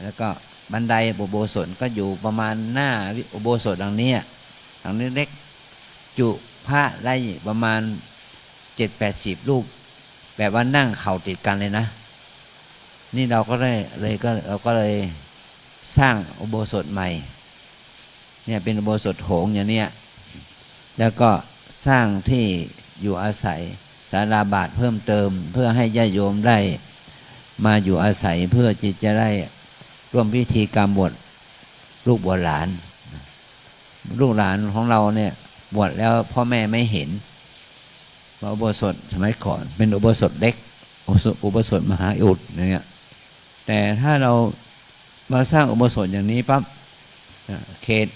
แล้วก็บันไดอุโบสถก็อยู่ประมาณหน้าอุโบสถหลังนี้หลังนี้เล็กจุพระได้ประมาณ70-80 รูปแบบว่านั่งเข่าติดกันเลยนะนี่เราก็เลยสร้างอุโบสถใหม่เนี่ยเป็นอุโบสถโถงอย่างเนี้ยแล้วก็สร้างที่อยู่อาศัยศาลาบาทเพิ่มเติมเพื่อให้ญาติโยมได้มาอยู่อาศัยเพื่อที่จะได้ร่วมพิธีกรรมบวชลูกบวชหลานลูกหลานของเราเนี่ยบวชแล้วพ่อแม่ไม่เห็นอุโบสถสมัยก่อนเป็นอุโบสถเล็กอุโบสถมหาอุดเนี่ยแต่ถ้าเรามาสร้างอุโบสถอย่างนี้ปั๊บเขต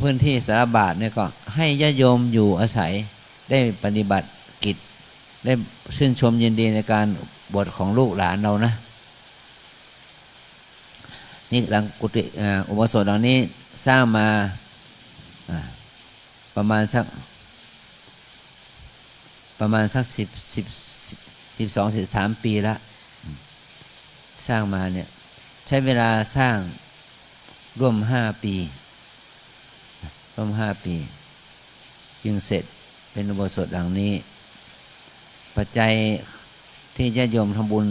พื้นที่สาราบาทเนี่ยก็ให้ญาติโยมอยู่อาศัยได้ปฏิบัติกิจได้ชื่นชมยินดีในการบวชของลูกหลานเรานะนี่หลังกุฏิอุโบสถหลังนี้สร้างมาประมาณสัก12-13 ปีแล้วสร้างมาเนี่ยใช้เวลาสร้างร่วม5 ปีจึงเสร็จเป็นอุโบสถหลังนี้ปัจจัยที่ญาติโยมทำบุญ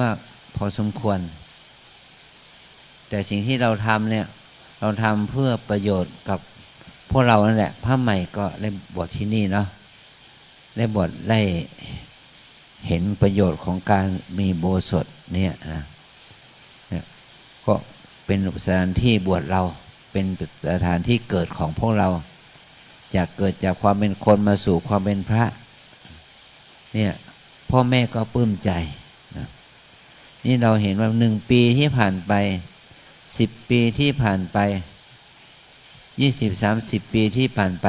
มากพอสมควรแต่สิ่งที่เราทำเนี่ยเราทำเพื่อประโยชน์กับพวกเรานั่นแหละพระใหม่ก็ได้บวชที่นี่เนาะได้บวชได้เห็นประโยชน์ของการมีอุโบสถเนี่ยนะก็เป็นสถานที่บวชเราเป็นสถานที่เกิดของพวกเราจากเกิดจากความเป็นคนมาสู่ความเป็นพระเนี่ยพ่อแม่ก็ปลื้มใจนะนี่เราเห็นว่า1 ปีที่ผ่านไป10 ปีที่ผ่านไป20-30 ปีที่ผ่านไป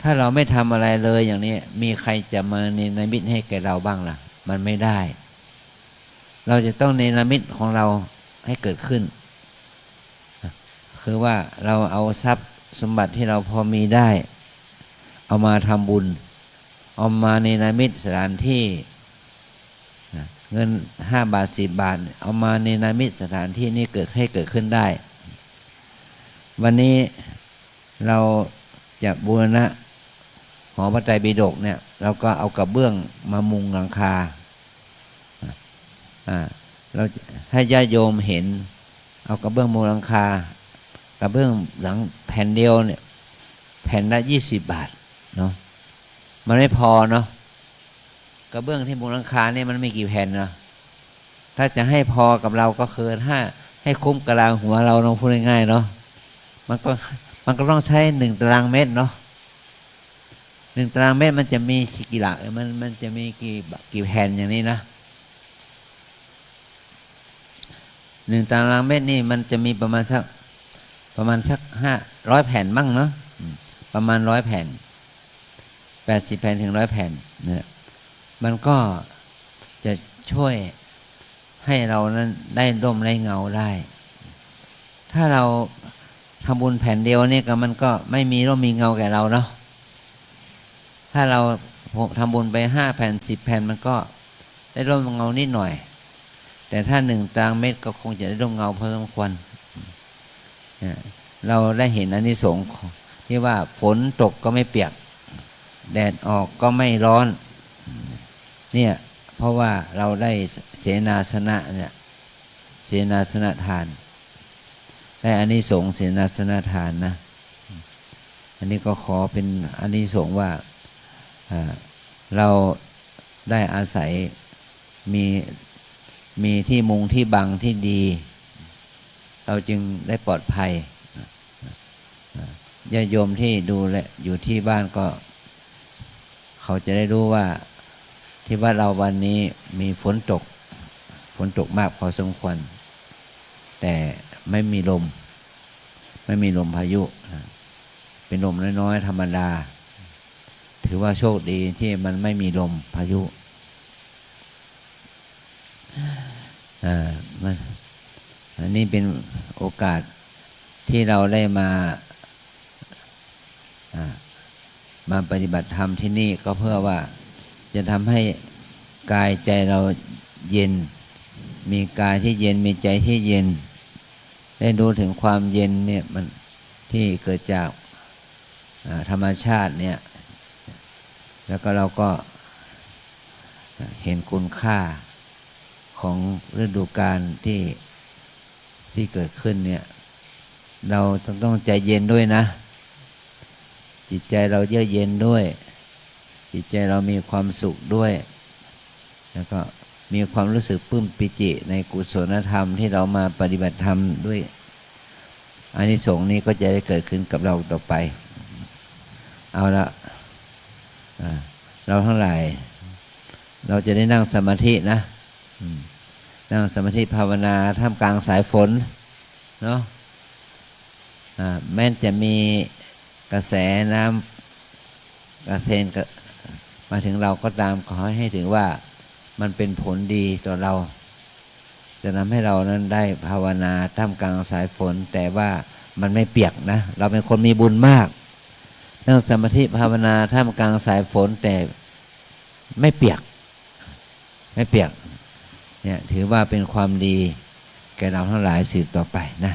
ถ้าเราไม่ทำอะไรเลยอย่างนี้มีใครจะมาเนรมิตให้แก่เราบ้างล่ะมันไม่ได้เราจะต้องเนรมิตของเรา ให้เกิดขึ้นคือว่าเราเอาทรัพย์สมบัติที่เราพอมีได้เอามาทำบุญเอามาในนามิตสถานที่เงิน5 บาท10 บาทเอามาในนามิตสถานที่นี้เกิดให้เกิดขึ้นได้วันนี้เราจะบูรณะหอพระไตรปิฎกเนี่ยเราก็เอากระเบื้องมามุงหลังคาเราให้ญาติโยมเห็นเอากระเบื้องมุงหลังคากระเบื้องหลังแผ่นเดียวเนี่ยแผ่นละ20 บาทเนาะมันไม่พอเนาะกระเบื้องที่มุงหลังคาเนี่ยมันไม่กี่แผ่นนะถ้าจะให้พอกับเราก็คือถ้าให้คุ้มกลางหัวเราลองพูดง่ายๆเนาะมันก็ต้องใช้1 ตารางเมตรเนาะ1 ตารางเมตรมันจะมีกี่หลักมันจะมีกี่แผ่นอย่างนี้นะ1 ตารางเมตรนี่มันจะมีประมาณสัก500 แผ่นมั่งเนาะประมาณ100 แผ่น80 แผ่นถึง100 แผ่นเนี่ยมันก็จะช่วยให้เรานั้นได้ร่มได้เงาได้ถ้าเราทำบุญแผ่นเดียวนี่ก็มันก็ไม่มีร่มมีเงาแก่เราเนาะถ้าเราทำบุญไป5 แผ่น10 แผ่นมันก็ได้ร่มเงานิดหน่อยแต่ถ้า1 ตารางเมตรก็คงจะได้ร่มเงาพอสมควรเราได้เห็นอานิสงส์ที่ว่าฝนตกก็ไม่เปียกแดดออกก็ไม่ร้อนเนี่ยเพราะว่าเราได้เสนาสนะเนี่ยเสนาสนะทานได้อานิสงส์เสนาสนะทานนะอันนี้ก็ขอเป็นอานิสงส์ว่าเราได้อาศัยมีที่มุงที่บังที่ดีเราจึงได้ปลอดภัยญาติโยมที่ดูแลอยู่ที่บ้านก็เขาจะได้รู้ว่าที่ว่าเราวันนี้มีฝนตกมากพอสมควรแต่ไม่มีลมพายุเป็นลมน้อยๆธรรมดาถือว่าโชคดีที่มันไม่มีลมพายุอันนี้เป็นโอกาสที่เราได้มาปฏิบัติธรรมที่นี่ก็เพื่อว่าจะทำให้กายใจเราเย็นมีกายที่เย็นมีใจที่เย็นได้รู้ถึงความเย็นเนี่ยมันที่เกิดจากธรรมชาติเนี่ยแล้วก็เราก็เห็นคุณค่าของฤดูกาลที่เกิดขึ้นเนี่ยเราต้องใจเย็นด้วยนะจิตใจเราเยือกเย็นด้วยจิตใจเรามีความสุขด้วยแล้วก็มีความรู้สึกปลื้มปิติในกุศลธรรมที่เรามาปฏิบัติธรรมด้วยอานิสงส์นี้ก็จะได้เกิดขึ้นกับเราต่อไปเอาละเราทั้งหลายเราจะได้นั่งสมาธินะนั่งสมาธิภาวนาท่ามกลางสายฝนเนาะแม้จะมีกระแสน้ำกระเซ็นมาถึงเราก็ตามขอให้ถึงว่ามันเป็นผลดีต่อเราจะทำให้เรานั้นได้ภาวนาท่ามกลางสายฝนแต่ว่ามันไม่เปียกนะเราเป็นคนมีบุญมากนั่งสมาธิภาวนาท่ามกลางสายฝนแต่ไม่เปียกเนี่ยถือว่าเป็นความดีแก่เราทั้งหลายสืบต่อไปนะ